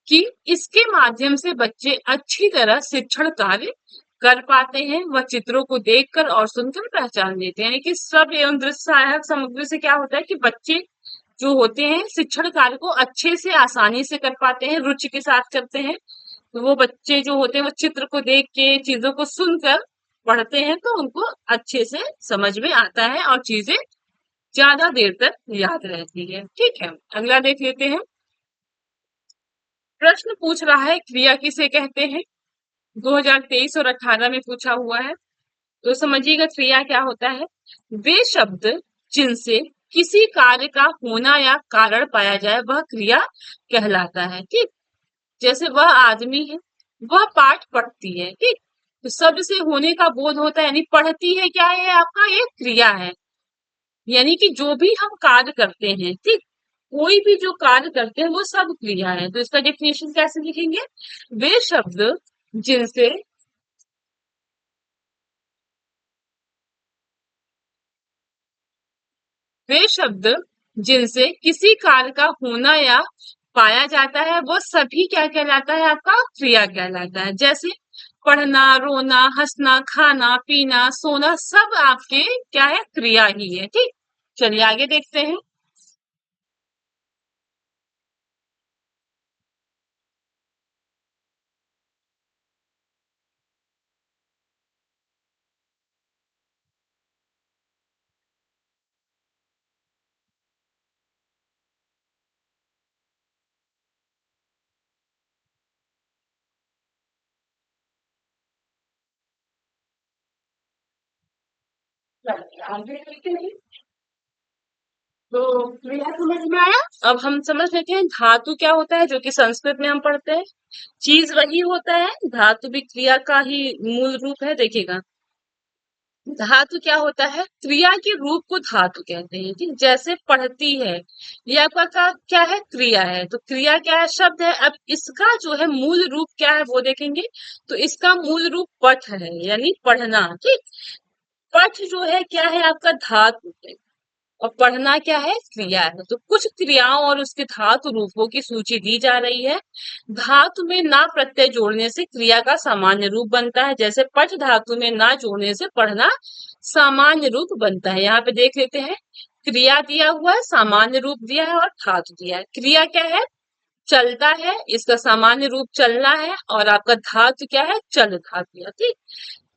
कि इसके माध्यम से बच्चे अच्छी तरह शिक्षण कार्य कर पाते हैं। वह चित्रों को देखकर और सुनकर पहचान लेते हैं। यानी कि श्रव्य एवं दृश्य सहायक सामग्री से क्या होता है कि बच्चे जो होते हैं शिक्षण कार्य को अच्छे से आसानी से कर पाते हैं, रुचि के साथ करते हैं। तो वो बच्चे जो होते हैं वो चित्र को देख के, चीजों को सुनकर पढ़ते हैं तो उनको अच्छे से समझ में आता है और चीजें ज्यादा देर तक याद रहती है। ठीक है। अगला देख लेते हैं। प्रश्न पूछ रहा है क्रिया किसे कहते हैं, 2023 और 18 में पूछा हुआ है। तो समझिएगा क्रिया क्या होता है, वे शब्द जिनसे किसी कार्य का होना या कारण पाया जाए वह क्रिया कहलाता है। ठीक। जैसे वह आदमी है, वह पाठ पढ़ती है। ठीक। तो शब्द से होने का बोध होता है, यानी पढ़ती है क्या है आपका, ये क्रिया है। यानी कि जो भी हम कार्य करते हैं, ठीक, कोई भी जो कार्य करते हैं वो सब क्रिया है। तो इसका डेफिनेशन कैसे लिखेंगे, वे शब्द जिनसे वे शब्द जिनसे किसी कार्य का होना या पाया जाता है वो सभी क्या कहलाता है, आपका क्रिया कहलाता है। जैसे पढ़ना, रोना, हंसना, खाना, पीना, सोना सब आपके क्या है, क्रिया ही है। ठीक। चलिए आगे देखते हैं। चलिए आगे देखते हैं। तो क्रिया समझ में आया। अब हम समझ लेते हैं धातु क्या होता है, जो कि संस्कृत में हम पढ़ते हैं। चीज वही होता है, धातु भी क्रिया का ही मूल रूप है। देखिएगा, धातु क्या होता है, क्रिया के रूप को धातु कहते हैं। ठीक। जैसे पढ़ती है, ये आपका क्या है, क्रिया है। तो क्रिया क्या है, शब्द है। अब इसका जो है मूल रूप क्या है वो देखेंगे। तो इसका मूल रूप पठ है, यानी पढ़ना। ठीक। पठ जो है क्या है, आपका धातु है। और पढ़ना क्या है, क्रिया है। तो कुछ क्रियाओं और उसके धातु रूपों की सूची दी जा रही है। धातु में ना प्रत्यय जोड़ने से क्रिया का सामान्य रूप बनता है। जैसे पठ धातु में ना जोड़ने से पढ़ना सामान्य रूप बनता है। यहाँ पे देख लेते हैं, क्रिया दिया हुआ है, सामान्य रूप दिया है और धातु दिया है। क्रिया क्या है, चलता है, इसका सामान्य रूप चलना है। और आपका धातु क्या है, चल धातु है। ठीक।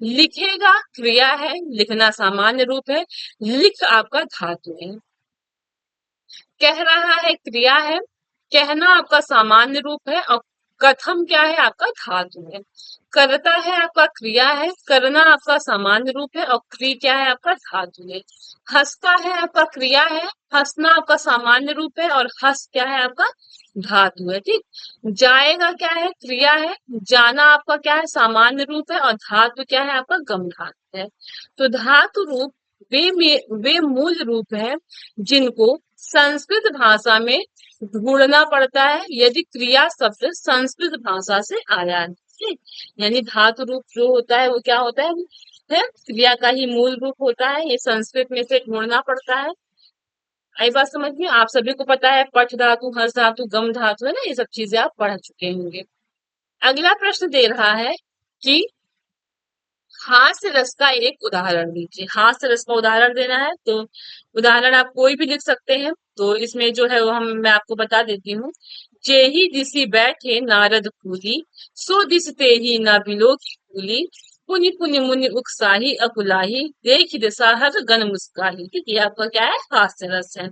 लिखेगा क्रिया है, लिखना सामान्य रूप है, लिख आपका धातु है। कह रहा है क्रिया है, कहना आपका सामान्य रूप है और कथम क्या है आपका धातु है। करता है आपका क्रिया है, करना आपका सामान्य रूप है और क्री क्या है आपका धातु है। हंसता है आपका क्रिया है, हंसना आपका सामान्य रूप है और हंस क्या है आपका धातु है। ठीक। जाएगा क्या है क्रिया है, जाना आपका क्या है सामान्य रूप है और धातु क्या है आपका गम धातु है। तो धातु रूप वे मूल रूप है जिनको संस्कृत भाषा में ढूंढना पड़ता है यदि क्रिया शब्द संस्कृत भाषा से आया है। ठीक? यानी धातु रूप जो होता है वो क्या होता है क्रिया का ही मूल रूप होता है, ये संस्कृत में से ढूंढना पड़ता है। आई बात समझ में? आप सभी को पता है पठ धातु, हर्ष धातु, गम धातु है ना, ये सब चीजें आप पढ़ चुके होंगे। अगला प्रश्न दे रहा है कि हास्य रस का एक उदाहरण दीजिए। हास्य रस का उदाहरण देना है तो उदाहरण आप कोई भी लिख सकते हैं। तो इसमें जो है वो मैं आपको बता देती हूँ। जेहि दिसि बैठे नारद फूली, सो दिस तेहि न बिलो की फूली, पुनि पुनि मुनि उकसाही अकुलाही, देख दिशा हर गन मुस्काही। ठीक है, आपका क्या है हास्य रस है।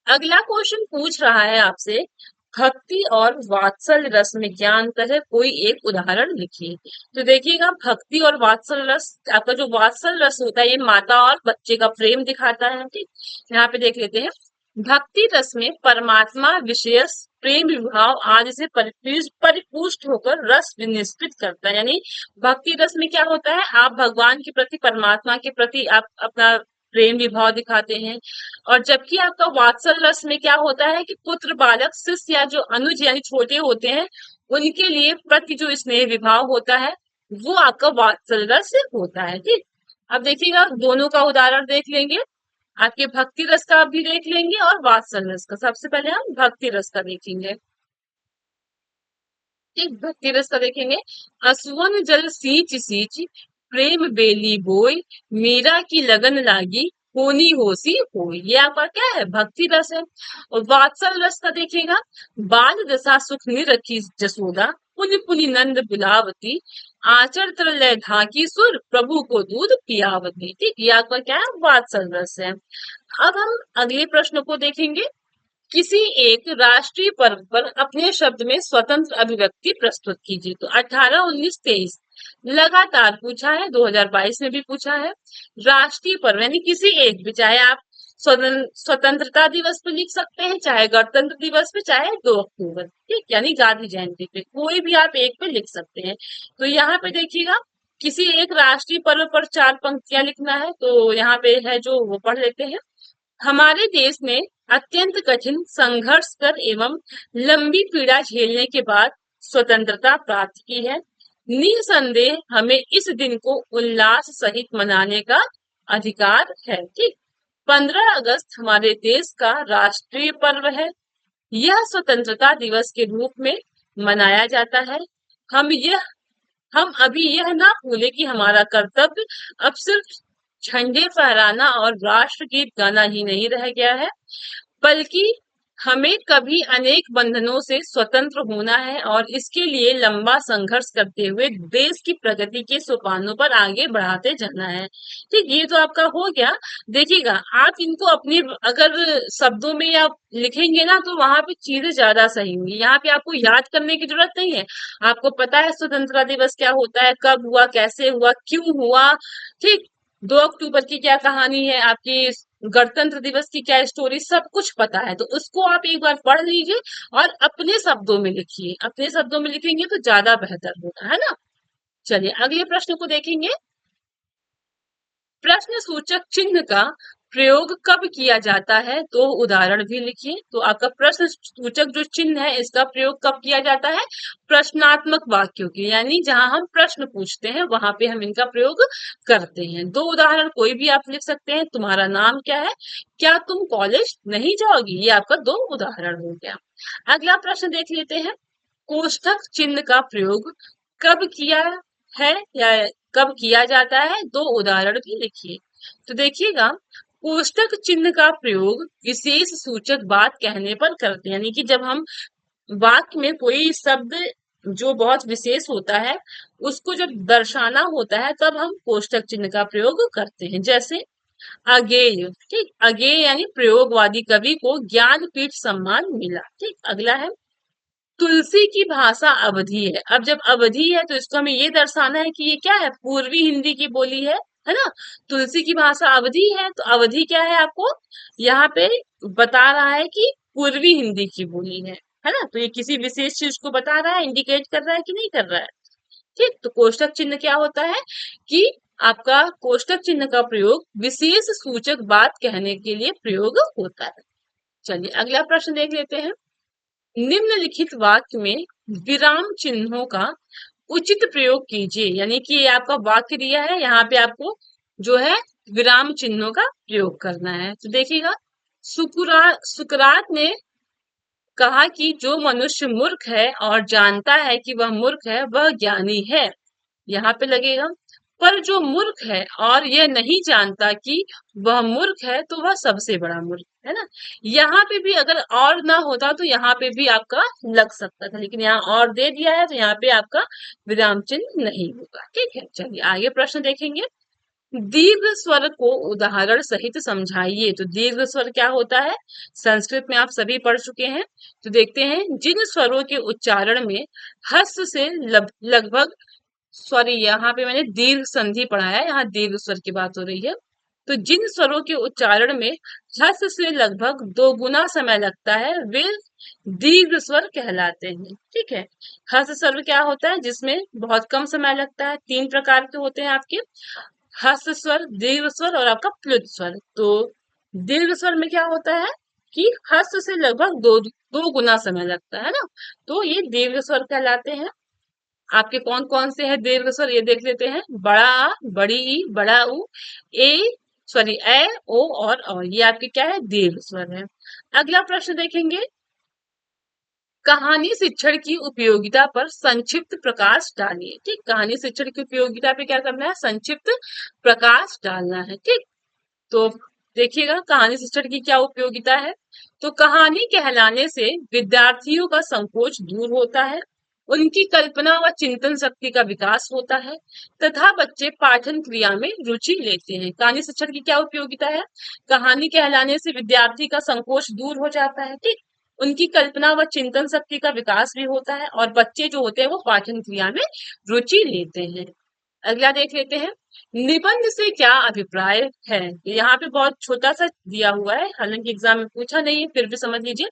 अगला क्वेश्चन पूछ रहा है आपसे, भक्ति और वात्सल्य रस में क्या अंतर है, कोई एक उदाहरण लिखिए। तो देखिएगा भक्ति और वात्सल्य रस, आपका जो वात्सल्य रस होता है ये माता और बच्चे का प्रेम दिखाता है। ठीक, यहाँ पे देख लेते हैं। भक्ति रस में परमात्मा विषय प्रेम विभाव आदि से परिपुष्ट होकर रस निष्पित करता है। यानी भक्ति रस में क्या होता है, आप भगवान के प्रति परमात्मा के प्रति आप अपना प्रेम विभाव दिखाते हैं। और जबकि आपका वात्सल रस में क्या होता है कि पुत्र बालक शिष्य या जो अनुज यानी छोटे होते हैं उनके लिए प्रति जो स्नेह विभाव होता है वो आपका वात्सल रस होता है। ठीक, अब देखिएगा दोनों का उदाहरण देख लेंगे। आपके भक्ति रस का भी देख लेंगे और वात्सल रस का। सबसे पहले हम भक्ति रस का देखेंगे। ठीक, भक्ति रस का देखेंगे। असुवन जल सींच सींच, प्रेम बेली बोई, मीरा की लगन लागी, होनी होसी होई। ये आपका क्या है भक्ति रस है। और वात्सल रस का देखिएगा। बाल दशा सुख निरखी जसोदा, पुनि पुनि नंद बिलावती, आचर तर लय ढाकी सुर, प्रभु को दूध पियावती। ठीक, ये आपका क्या है वात्सल रस है। अब हम अगले प्रश्न को देखेंगे। किसी एक राष्ट्रीय पर्व पर अपने शब्द में स्वतंत्र अभिव्यक्ति प्रस्तुत कीजिए। तो 18, 19, 23 लगातार पूछा है, 2022 में भी पूछा है। राष्ट्रीय पर्व यानी किसी एक भी, चाहे आप स्वतंत्रता दिवस पे लिख सकते हैं, चाहे गणतंत्र दिवस पे, चाहे 2 अक्टूबर, ठीक, यानी गांधी जयंती पे, कोई भी आप एक पे लिख सकते हैं। तो यहाँ पे देखिएगा किसी एक राष्ट्रीय पर्व पर 4 पंक्तियां लिखना है। तो यहाँ पे है जो वो पढ़ लेते हैं। हमारे देश ने अत्यंत कठिन संघर्ष कर एवं लंबी पीड़ा झेलने के बाद स्वतंत्रता प्राप्त की है। निसंदेह हमें इस दिन को उल्लास सहित मनाने का अधिकार है। ठीक, 15 अगस्त हमारे देश का राष्ट्रीय पर्व है। यह स्वतंत्रता दिवस के रूप में मनाया जाता है। हम यह हम अभी यह ना भूले कि हमारा कर्तव्य अब सिर्फ झंडे फहराना और राष्ट्र गीत गाना ही नहीं रह गया है, बल्कि हमें कभी अनेक बंधनों से स्वतंत्र होना है और इसके लिए लंबा संघर्ष करते हुए देश की प्रगति के सोपानों पर आगे बढ़ाते जाना है। ठीक, ये तो आपका हो गया। देखिएगा आप इनको अपने अगर शब्दों में आप लिखेंगे ना तो वहां पे चीजें ज्यादा सही होंगी। यहाँ पे आपको याद करने की जरूरत नहीं है, आपको पता है स्वतंत्रता दिवस क्या होता है, कब हुआ, कैसे हुआ, क्यों हुआ। ठीक, 2 अक्टूबर की क्या कहानी है, आपकी गणतंत्र दिवस की क्या स्टोरी, सब कुछ पता है। तो उसको आप एक बार पढ़ लीजिए और अपने शब्दों में लिखिए। अपने शब्दों में लिखेंगे तो ज्यादा बेहतर होगा, है ना। चलिए अगले प्रश्न को देखेंगे। प्रश्न सूचक चिन्ह का प्रयोग कब किया जाता है, तो उदाहरण भी लिखिए। तो आपका प्रश्न सूचक जो चिन्ह है इसका प्रयोग कब किया जाता है, प्रश्नात्मक वाक्यों के, यानी जहां हम प्रश्न पूछते हैं वहां पे हम इनका प्रयोग करते हैं। 2 उदाहरण कोई भी आप लिख सकते हैं। तुम्हारा नाम क्या है, क्या तुम कॉलेज नहीं जाओगी, ये आपका 2 उदाहरण हो गया। अगला प्रश्न देख लेते हैं। कोष्ठक चिन्ह का प्रयोग कब किया है या कब किया जाता है, 2 उदाहरण भी लिखिए। तो देखिएगा कोष्ठक चिन्ह का प्रयोग विशेष सूचक बात कहने पर करते हैं, यानी कि जब हम वाक्य में कोई शब्द जो बहुत विशेष होता है उसको जब दर्शाना होता है तब हम कोष्टक चिन्ह का प्रयोग करते हैं। जैसे अगेय, ठीक, अगेय यानी प्रयोगवादी कवि को ज्ञानपीठ सम्मान मिला। ठीक, अगला है तुलसी की भाषा अवधी है। अब जब अवधी है तो इसको हमें ये दर्शाना है कि ये क्या है, पूर्वी हिंदी की बोली है ना। तुलसी की भाषा अवधी है तो अवधी क्या है, आपको यहाँ पे बता रहा है कि पूर्वी हिंदी की बोली है ना। तो ये किसी विशेष चीज को बता रहा है, इंडिकेट कर रहा है कि नहीं कर रहा है। ठीक, तो कोष्टक चिन्ह क्या होता है कि आपका कोष्टक चिन्ह का प्रयोग विशेष सूचक बात कहने के लिए प्रयोग होता है। चलिए अगला प्रश्न देख लेते हैं। निम्नलिखित वाक्य में विराम चिन्हों का उचित प्रयोग कीजिए। यानी कि ये आपका वाक्य दिया है, यहाँ पे आपको जो है विराम चिन्हों का प्रयोग करना है। तो देखिएगा, सुकरात ने कहा कि जो मनुष्य मूर्ख है और जानता है कि वह मूर्ख है वह ज्ञानी है, यहाँ पे लगेगा। पर जो मूर्ख है और यह नहीं जानता कि वह मूर्ख है तो वह सबसे बड़ा मूर्ख है ना। यहाँ पे भी अगर और ना होता तो यहाँ पे भी आपका लग सकता था, लेकिन यहाँ और दे दिया है तो यहाँ पे आपका विराम चिन्ह नहीं होगा। ठीक है, चलिए आगे प्रश्न देखेंगे। दीर्घ स्वर को उदाहरण सहित समझाइए। तो दीर्घ स्वर क्या होता है, संस्कृत में आप सभी पढ़ चुके हैं। तो देखते हैं, जिन स्वरों के उच्चारण में हस्त से लगभग, सॉरी यहाँ पे मैंने दीर्घ संधि पढ़ा है, यहाँ दीर्घ स्वर की बात हो रही है। तो जिन स्वरों के उच्चारण में हस्त से लगभग 2 गुना समय लगता है वे दीर्घ स्वर कहलाते हैं। ठीक है, हस्त स्वर क्या होता है जिसमें बहुत कम समय लगता है। 3 प्रकार के होते हैं आपके, हस्त स्वर, दीर्घ स्वर और आपका प्लुत स्वर। तो दीर्घ स्वर में क्या होता है कि हस्त से लगभग दो गुना समय लगता है ना, तो ये दीर्घ स्वर कहलाते हैं। आपके कौन कौन से हैं दीर्घ स्वर, ये देख लेते हैं। बड़ा आ, बड़ी ई, बड़ा ऊ, ए, सॉरी ए, ओ और ये आपके क्या है, दीर्घ स्वर है। अगला प्रश्न देखेंगे। कहानी शिक्षण की उपयोगिता पर संक्षिप्त प्रकाश डालिए। ठीक, कहानी शिक्षण की उपयोगिता पे क्या करना है, संक्षिप्त प्रकाश डालना है। ठीक, तो देखिएगा कहानी शिक्षण की क्या उपयोगिता है। तो कहानी कहलाने से विद्यार्थियों का संकोच दूर होता है, उनकी कल्पना व चिंतन शक्ति का विकास होता है तथा बच्चे पाठन क्रिया में रुचि लेते हैं। कहानी शिक्षण की क्या उपयोगिता है, कहानी कहलाने से विद्यार्थी का संकोच दूर हो जाता है। ठीक, उनकी कल्पना व चिंतन शक्ति का विकास भी होता है और बच्चे जो होते हैं वो पाठन क्रिया में रुचि लेते हैं। अगला देख लेते हैं, निबंध से क्या अभिप्राय है। यहाँ पे बहुत छोटा सा दिया हुआ है, हालांकि एग्जाम में पूछा नहीं है, फिर भी समझ लीजिए।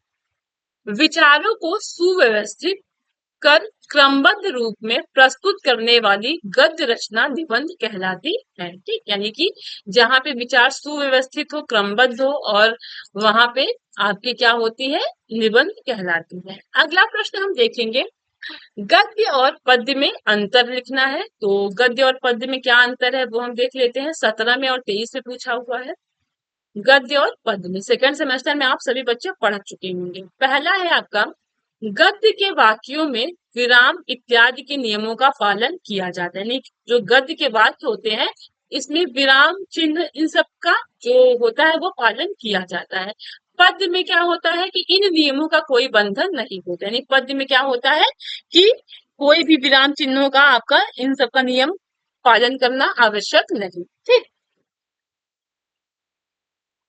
विचारों को सुव्यवस्थित कर क्रमबद्ध रूप में प्रस्तुत करने वाली गद्य रचना निबंध कहलाती है। ठीक, यानी कि जहाँ पे विचार सुव्यवस्थित हो, क्रमबद्ध हो और वहां पे आपकी क्या होती है, निबंध कहलाती है। अगला प्रश्न हम देखेंगे, गद्य और पद्य में अंतर लिखना है। तो गद्य और पद्य में क्या अंतर है वो हम देख लेते हैं। 17 में और 23 में पूछा हुआ है। गद्य और पद्य में सेकंड सेमेस्टर में आप सभी बच्चे पढ़ चुके होंगे। पहला है आपका, गद्य के वाक्यों में विराम इत्यादि के नियमों का पालन किया जाता है। यानी जो गद्य के वाक्य होते हैं इसमें विराम चिन्ह इन सब का जो होता है वो पालन किया जाता है। पद्य में क्या होता है कि इन नियमों का कोई बंधन नहीं होता। यानी पद्य में क्या होता है कि कोई भी विराम चिन्हों का आपका इन सब का नियम पालन करना आवश्यक नहीं। ठीक,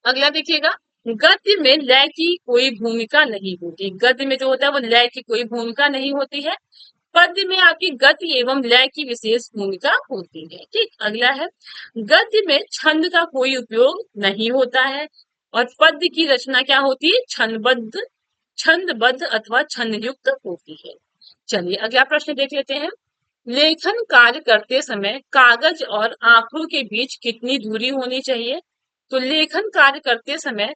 अगला देखिएगा, गद्य में लय की कोई भूमिका नहीं होती। गद्य में जो होता है वो लय की कोई भूमिका नहीं होती है। पद्य में आपकी गति एवं लय की विशेष भूमिका होती है। ठीक, अगला है, गद्य में छंद का कोई उपयोग नहीं होता है और पद्य की रचना क्या होती है, छंदबद्ध अथवा छंद युक्त होती है। चलिए अगला प्रश्न देख लेते हैं। लेखन कार्य करते समय कागज और आंखों के बीच कितनी दूरी होनी चाहिए। तो लेखन कार्य करते समय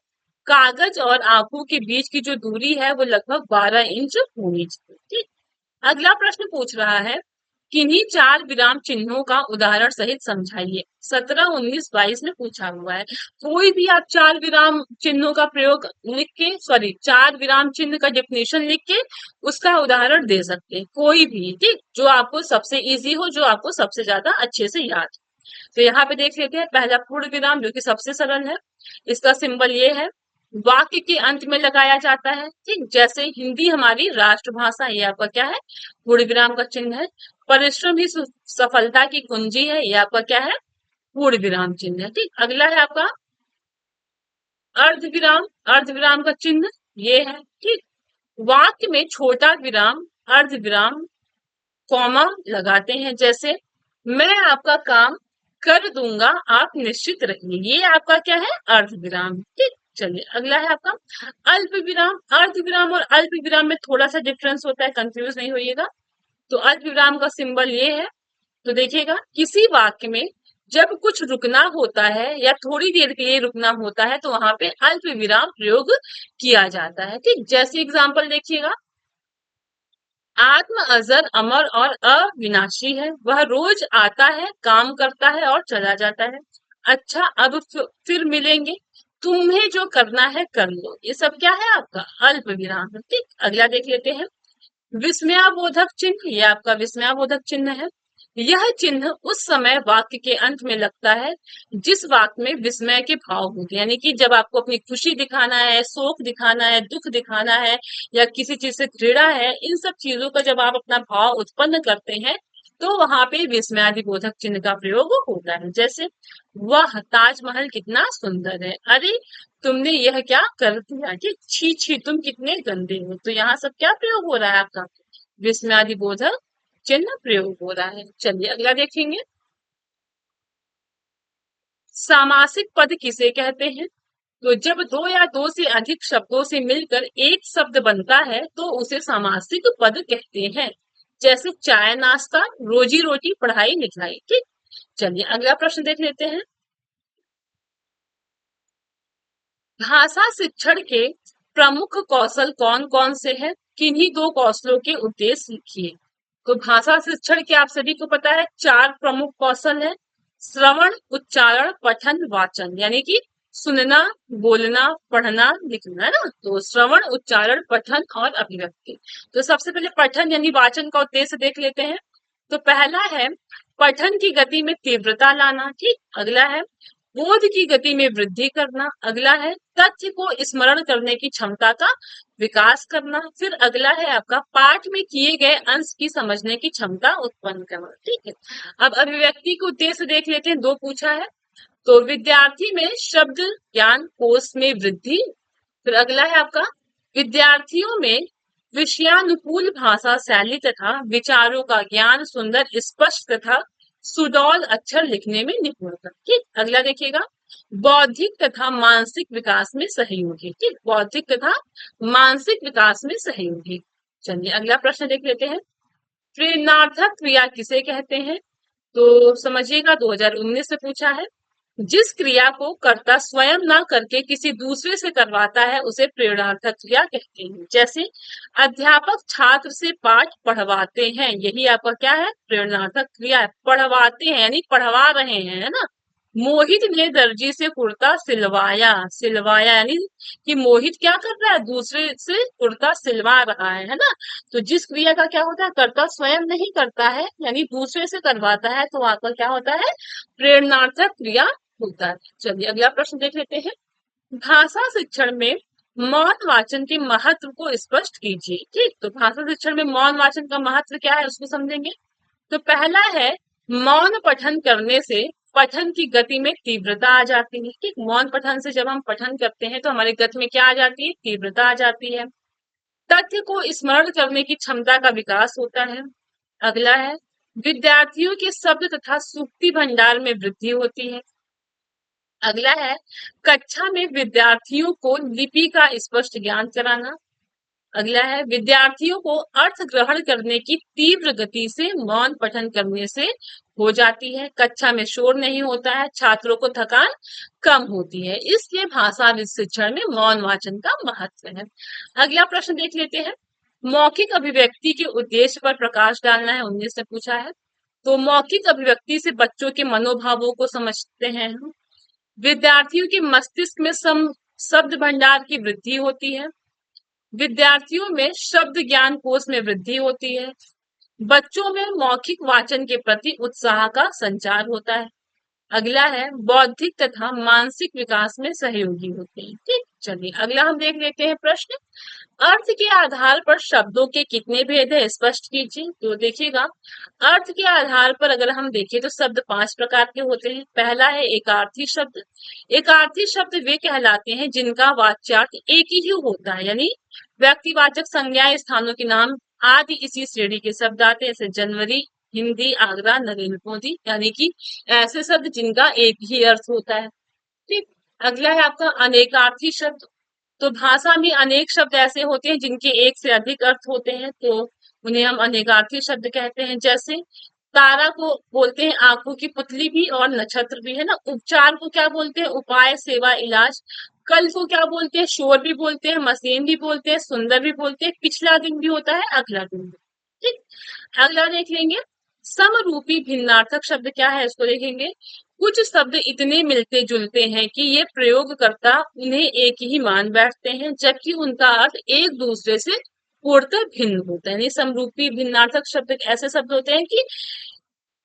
कागज और आंखों के बीच की जो दूरी है वो लगभग 12 इंच होनी चाहिए। ठीक, अगला प्रश्न पूछ रहा है, किन्हीं 4 विराम चिन्हों का उदाहरण सहित समझाइए। 17, 19, 22 में पूछा हुआ है। कोई भी आप 4 विराम चिन्हों का प्रयोग लिख के, सॉरी 4 विराम चिन्ह का डेफिनेशन लिख के उसका उदाहरण दे सकते हैं, कोई भी। ठीक, जो आपको सबसे इजी हो, जो आपको सबसे ज्यादा अच्छे से याद। तो यहाँ पे देख लेते हैं, पहला पूर्ण विराम जो कि सबसे सरल है, इसका सिंबल ये है। वाक्य के अंत में लगाया जाता है। ठीक, जैसे हिंदी हमारी राष्ट्रभाषा, ये आपका क्या है, पूर्ण विराम का चिन्ह है। परिश्रम ही सफलता की कुंजी है, ये आपका क्या है, पूर्ण विराम चिन्ह है। ठीक, अगला है आपका अर्ध विराम, अर्ध विराम का चिन्ह ये है। ठीक, वाक्य में छोटा विराम, अर्ध विराम, कॉमा लगाते हैं। जैसे मैं आपका काम कर दूंगा, आप निश्चित रहिए, ये आपका क्या है, अर्ध विराम। ठीक, चलिए अगला है आपका अल्प विराम। अर्ध विराम और अल्प विराम में थोड़ा सा डिफरेंस होता है, कंफ्यूज नहीं होइएगा। तो अल्प विराम का सिंबल ये है। तो देखिएगा, किसी वाक्य में जब कुछ रुकना होता है या थोड़ी देर के लिए रुकना होता है तो वहां पे अल्प विराम प्रयोग किया जाता है। ठीक, जैसे एग्जाम्पल देखिएगा, आत्म अजर अमर और अविनाशी है, वह रोज आता है, काम करता है और चला जाता है। अच्छा, अब फिर मिलेंगे, तुम्हें जो करना है कर लो, ये सब क्या है, आपका अल्प विराम है। ठीक, अगला देख लेते हैं विस्मयाबोधक चिन्ह, ये आपका विस्मयाबोधक चिन्ह है। यह चिन्ह उस समय वाक्य के अंत में लगता है जिस वाक्य में विस्मय के भाव होते हैं, यानी कि जब आपको अपनी खुशी दिखाना है, शोक दिखाना है, दुख दिखाना है, या किसी चीज से घृणा है, इन सब चीजों का जब आप अपना भाव उत्पन्न करते हैं तो वहां पे विस्मयादिबोधक चिन्ह का प्रयोग होता है। जैसे वह ताजमहल कितना सुंदर है, अरे तुमने यह क्या कर दिया, कि छी छी तुम कितने गंदे हो। तो यहाँ सब क्या प्रयोग हो रहा है, आपका विस्मयादिबोधक चिन्ह प्रयोग हो रहा है। चलिए अगला देखेंगे, सामासिक पद किसे कहते हैं। तो जब दो या दो से अधिक शब्दों से मिलकर एक शब्द बनता है तो उसे सामासिक पद कहते हैं। जैसे चाय नाश्ता, रोजी रोटी, पढ़ाई लिखाई। ठीक, चलिए अगला प्रश्न देख लेते हैं, भाषा शिक्षण के प्रमुख कौशल कौन कौन से हैं, किन्हीं दो कौशलों के उद्देश्य लिखिए। तो भाषा शिक्षण के आप सभी को पता है चार प्रमुख कौशल है, श्रवण, उच्चारण, पठन, वाचन, यानी कि सुनना, बोलना, पढ़ना, लिखना, है ना। तो श्रवण, उच्चारण, पठन और अभिव्यक्ति। तो सबसे पहले पठन यानी वाचन का उद्देश्य देख लेते हैं। तो पहला है पठन की गति में तीव्रता लाना। ठीक, अगला है बोध की गति में वृद्धि करना। अगला है तथ्य को स्मरण करने की क्षमता का विकास करना। फिर अगला है आपका पाठ में किए गए अंश की समझने की क्षमता उत्पन्न करना। ठीक है, अब अभिव्यक्ति के उद्देश्य देख लेते हैं, दो पूछा है। तो विद्यार्थी में शब्द ज्ञान कोश में वृद्धि। फिर अगला है आपका विद्यार्थियों में विषयानुकूल भाषा शैली तथा विचारों का ज्ञान, सुंदर, स्पष्ट तथा सुडौल अक्षर लिखने में निपुणता। ठीक, अगला देखिएगा बौद्धिक तथा मानसिक विकास में सहयोगी। ठीक, बौद्धिक तथा मानसिक विकास में सहयोगी। चलिए अगला प्रश्न देख लेते हैं, प्रेरणार्थक क्रिया किसे कहते हैं। तो समझिएगा 2019 से पूछा है, जिस क्रिया को कर्ता स्वयं ना करके किसी दूसरे से करवाता है उसे प्रेरणार्थक क्रिया कहते हैं। जैसे अध्यापक छात्र से पाठ पढ़वाते हैं, यही आपका क्या है, प्रेरणार्थक क्रिया है। पढ़वाते हैं यानी पढ़वा रहे हैं, है ना। मोहित ने दर्जी से कुर्ता सिलवाया, सिलवाया यानी कि मोहित क्या कर रहा है, दूसरे से कुर्ता सिलवा रहा है ना। तो जिस क्रिया का क्या होता है, कर्ता स्वयं नहीं करता है यानी दूसरे से करवाता है, तो वहां पर क्या होता है, प्रेरणार्थक क्रिया होता है। चलिए अगला प्रश्न देख लेते हैं, भाषा शिक्षण में मौन वाचन के महत्व को स्पष्ट कीजिए। ठीक, तो भाषा शिक्षण में मौन वाचन का महत्व क्या है उसको समझेंगे। तो पहला है मौन पठन करने से पठन की गति में तीव्रता आ जाती है। ठीक, मौन पठन से जब हम पठन करते हैं तो हमारी गति में क्या आ जाती है, तीव्रता आ जाती है। तथ्य को स्मरण करने की क्षमता का विकास होता है। अगला है विद्यार्थियों के शब्द तथा सूक्ति भंडार में वृद्धि होती है। अगला है कक्षा में विद्यार्थियों को लिपि का स्पष्ट ज्ञान कराना। अगला है विद्यार्थियों को अर्थ ग्रहण करने की तीव्र गति से मौन पठन करने से हो जाती है। कक्षा में शोर नहीं होता है, छात्रों को थकान कम होती है, इसलिए भाषा शिक्षण में मौन वाचन का महत्व है। अगला प्रश्न देख लेते हैं, मौखिक अभिव्यक्ति के उद्देश्य पर प्रकाश डालना है, 19 से पूछा है। तो मौखिक अभिव्यक्ति से बच्चों के मनोभावों को समझते हैं हम। विद्यार्थियों के मस्तिष्क में शब्द भंडार की वृद्धि होती है। विद्यार्थियों में शब्द ज्ञान कोश में वृद्धि होती है। बच्चों में मौखिक वाचन के प्रति उत्साह का संचार होता है। अगला है बौद्धिक तथा मानसिक विकास में सहयोगी होते हैं। ठीक, चलिए अगला हम देख लेते हैं प्रश्न। अर्थ के आधार पर शब्दों के कितने भेद है स्पष्ट कीजिए। तो देखिएगा, अर्थ के आधार पर अगर हम देखें तो शब्द 5 प्रकार के होते हैं। पहला है एकार्थी शब्द। एकार्थी शब्द वे कहलाते हैं जिनका वाच्यार्थ एक ही होता है, यानी व्यक्तिवाचक संज्ञा स्थानों के नाम आदि इसी श्रेणी के शब्द आते हैं, जैसे जनवरी, हिंदी, आगरा, नरेंद्र मोदी, यानी कि ऐसे शब्द जिनका एक ही अर्थ होता है। ठीक, अगला है आपका अनेकार्थी शब्द। तो भाषा में अनेक शब्द ऐसे होते हैं जिनके एक से अधिक अर्थ होते हैं, तो उन्हें हम अनेकार्थी शब्द कहते हैं। जैसे तारा को बोलते हैं आंखों की पुतली भी, और नक्षत्र भी, है ना। उपचार को क्या बोलते हैं? उपाय, सेवा, इलाज। कल को क्या बोलते हैं? शोर भी बोलते हैं, मशीन भी बोलते हैं, सुंदर भी बोलते हैं, पिछला दिन भी होता है, अगला दिन भी। ठीक, अगला देख लेंगे समरूपी भिन्नार्थक शब्द क्या है, इसको देखेंगे। कुछ शब्द इतने मिलते जुलते हैं कि ये प्रयोगकर्ता उन्हें एक ही मान बैठते हैं, जबकि उनका अर्थ एक दूसरे से पूर्णतः भिन्न होता है। यानी समरूपी भिन्नार्थक शब्द ऐसे शब्द होते हैं कि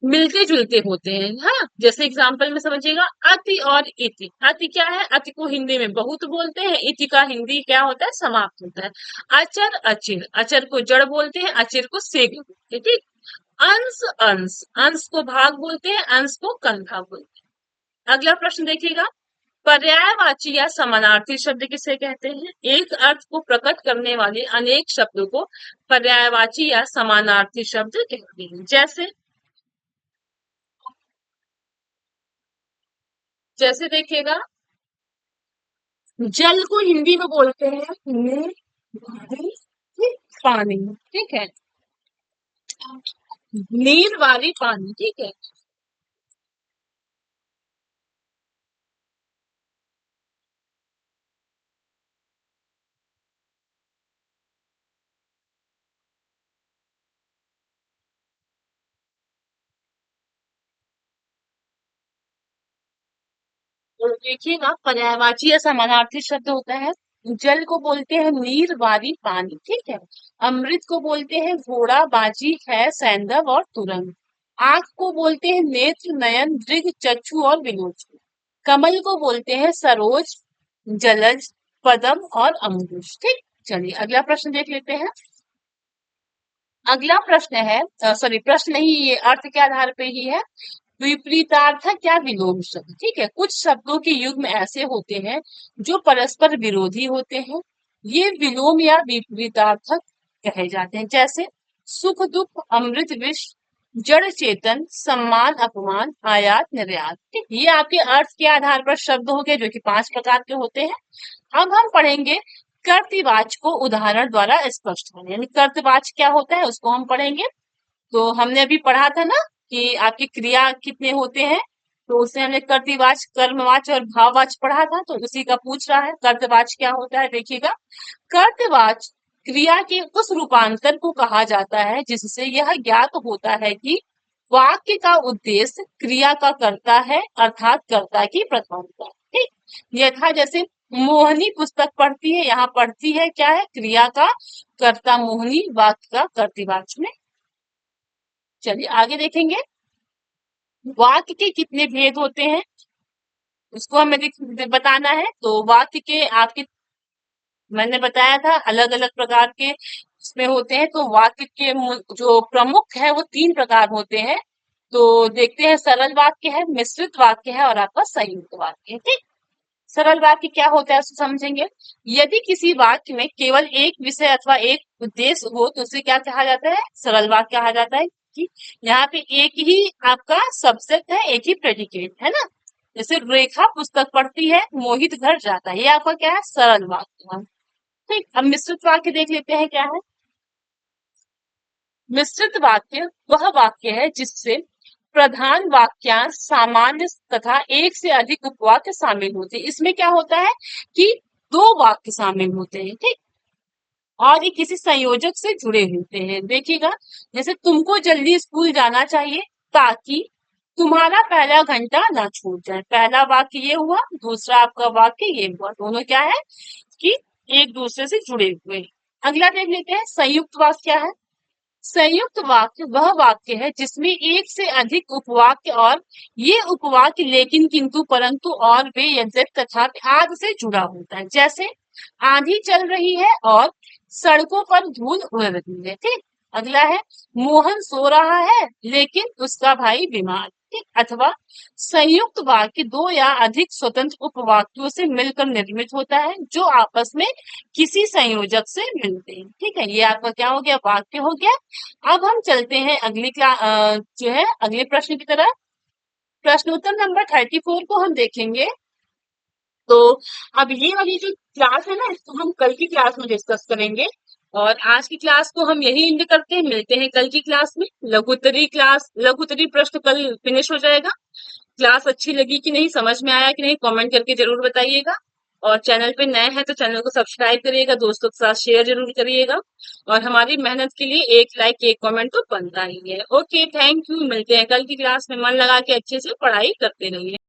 मिलते जुलते होते हैं। हाँ, जैसे एग्जाम्पल में समझिएगा, अति और इति। अति क्या है? अति को हिंदी में बहुत बोलते हैं, इति का हिंदी क्या होता है? समाप्त होता है। अचर, अचिर। अचर को जड़ बोलते हैं, अचिर को सेग बोलते हैं। ठीक, अंश, अंश। अंश को भाग बोलते हैं, अंश को कंधा बोलते हैं। अगला प्रश्न देखिएगा, पर्यायवाची या समानार्थी शब्द किसे कहते हैं? एक अर्थ को प्रकट करने वाले अनेक शब्दों को पर्यायवाची या समानार्थी शब्द कहते हैं। जैसे जैसे देखिएगा, जल को हिंदी में बोलते हैं नीर, वारी, पानी। ठीक है, नीर, वारी, पानी। ठीक है, तो देखिएगा, पर्यायवाची या समानार्थी शब्द होता है। जल को बोलते हैं नीर, वारी, पानी। ठीक है, अमृत को बोलते हैं घोड़ा, बाजी, है, सैंधव और तुरंग। आंख को बोलते हैं नेत्र, नयन, दृग, चक्षु और विलोचन। कमल को बोलते हैं सरोज, जलज, पदम और अंकुश। ठीक, चलिए अगला प्रश्न देख लेते हैं। अगला प्रश्न है, सॉरी प्रश्न नहीं, ये अर्थ के आधार पे ही है। विपरीतार्थक या विलोम शब्द। ठीक है, कुछ शब्दों के युग्म ऐसे होते हैं जो परस्पर विरोधी होते हैं, ये विलोम या विपरीतार्थक कहे जाते हैं। जैसे सुख, दुख, अमृत, विष, जड़, चेतन, सम्मान, अपमान, आयात, निर्यात। ठीक, ये आपके अर्थ के आधार पर शब्द हो गए जो कि 5 प्रकार के होते हैं। अब हम पढ़ेंगे कर्तवाच को उदाहरण द्वारा स्पष्ट करें, यानी कर्तवाच क्या होता है उसको हम पढ़ेंगे। तो हमने अभी पढ़ा था ना कि आपकी क्रिया कितने होते हैं, तो उससे हमने कर्तवाच, कर्मवाच और भाववाच पढ़ा था, तो उसी का पूछ रहा है कर्तवाच क्या होता है। देखिएगा, कर्तवाच क्रिया के उस रूपांतर को कहा जाता है जिससे यह ज्ञात होता है कि वाक्य का उद्देश्य क्रिया का कर्ता है, अर्थात कर्ता की प्रधानता। ठीक, यथा जैसे मोहिनी पुस्तक पढ़ती है, यहाँ पढ़ती है क्या है? क्रिया का कर्ता मोहिनी, वाक्य का कर्तवाच में। चलिए आगे देखेंगे, वाक्य के कितने भेद होते हैं उसको हमें बताना है। तो वाक्य के आपके, मैंने बताया था अलग अलग प्रकार के इसमें होते हैं। तो वाक्य के जो प्रमुख है वो 3 प्रकार होते हैं। तो देखते हैं, सरल वाक्य है, मिश्रित वाक्य है और आपका संयुक्त वाक्य है। ठीक, सरल वाक्य क्या होता है उसको समझेंगे। यदि किसी वाक्य में केवल एक विषय अथवा एक उद्देश्य हो तो उसे क्या कहा जाता है? सरल वाक्य कहा जाता है। कि यहाँ पे एक ही आपका सब्जेक्ट है, एक ही प्रेडिकेट है ना। जैसे रेखा पुस्तक पढ़ती है, मोहित घर जाता है, ये आपका क्या है? सरल वाक्य है। ठीक, अब मिश्रित वाक्य देख लेते हैं क्या है। मिश्रित वाक्य वह वाक्य है जिससे प्रधान वाक्यांश, सामान्य तथा एक से अधिक उपवाक्य शामिल होते हैं। इसमें क्या होता है कि 2 वाक्य शामिल होते हैं। ठीक, और ये किसी संयोजक से जुड़े होते हैं। देखिएगा, जैसे तुमको जल्दी स्कूल जाना चाहिए ताकि तुम्हारा पहला घंटा ना छूट जाए। पहला वाक्य ये हुआ, दूसरा आपका वाक्य ये हुआ, दोनों क्या है कि एक दूसरे से जुड़े हुए हैं। अगला देख लेते हैं, संयुक्त वाक्य क्या है। संयुक्त वाक्य वह वाक्य है जिसमें एक से अधिक उपवाक्य और ये उपवाक्य लेकिन किंतु परंतु और वे यद्यप तथा आदि से जुड़ा होता है। जैसे आंधी चल रही है और सड़कों पर धूल उड़ रही है। ठीक। अगला है मोहन सो रहा है लेकिन उसका भाई बीमार। ठीक। अथवा संयुक्त वाक्य दो या अधिक स्वतंत्र उपवाक्यों से मिलकर निर्मित होता है जो आपस में किसी संयोजक से मिलते हैं। ठीक है, ये आपका क्या हो गया, वाक्य हो गया। अब हम चलते हैं अगली जो है अगले प्रश्न की तरफ। प्रश्नोत्तर नंबर 34 को हम देखेंगे। तो अब ये वाली जो क्लास है ना, इसको हम कल की क्लास में डिस्कस करेंगे। और आज की क्लास को हम यही एंड करते हैं, मिलते हैं कल की क्लास में। लघुत्तरी प्रश्न कल फिनिश हो जाएगा। क्लास अच्छी लगी कि नहीं, समझ में आया कि नहीं, कमेंट करके जरूर बताइएगा। और चैनल पे नए हैं तो चैनल को सब्सक्राइब करिएगा, दोस्तों के साथ शेयर जरूर करिएगा। और हमारी मेहनत के लिए एक लाइक एक कमेंट तो बनता ही है। Okay, thank you. मिलते हैं कल की क्लास में। मन लगा के अच्छे से पढ़ाई करते रहिए।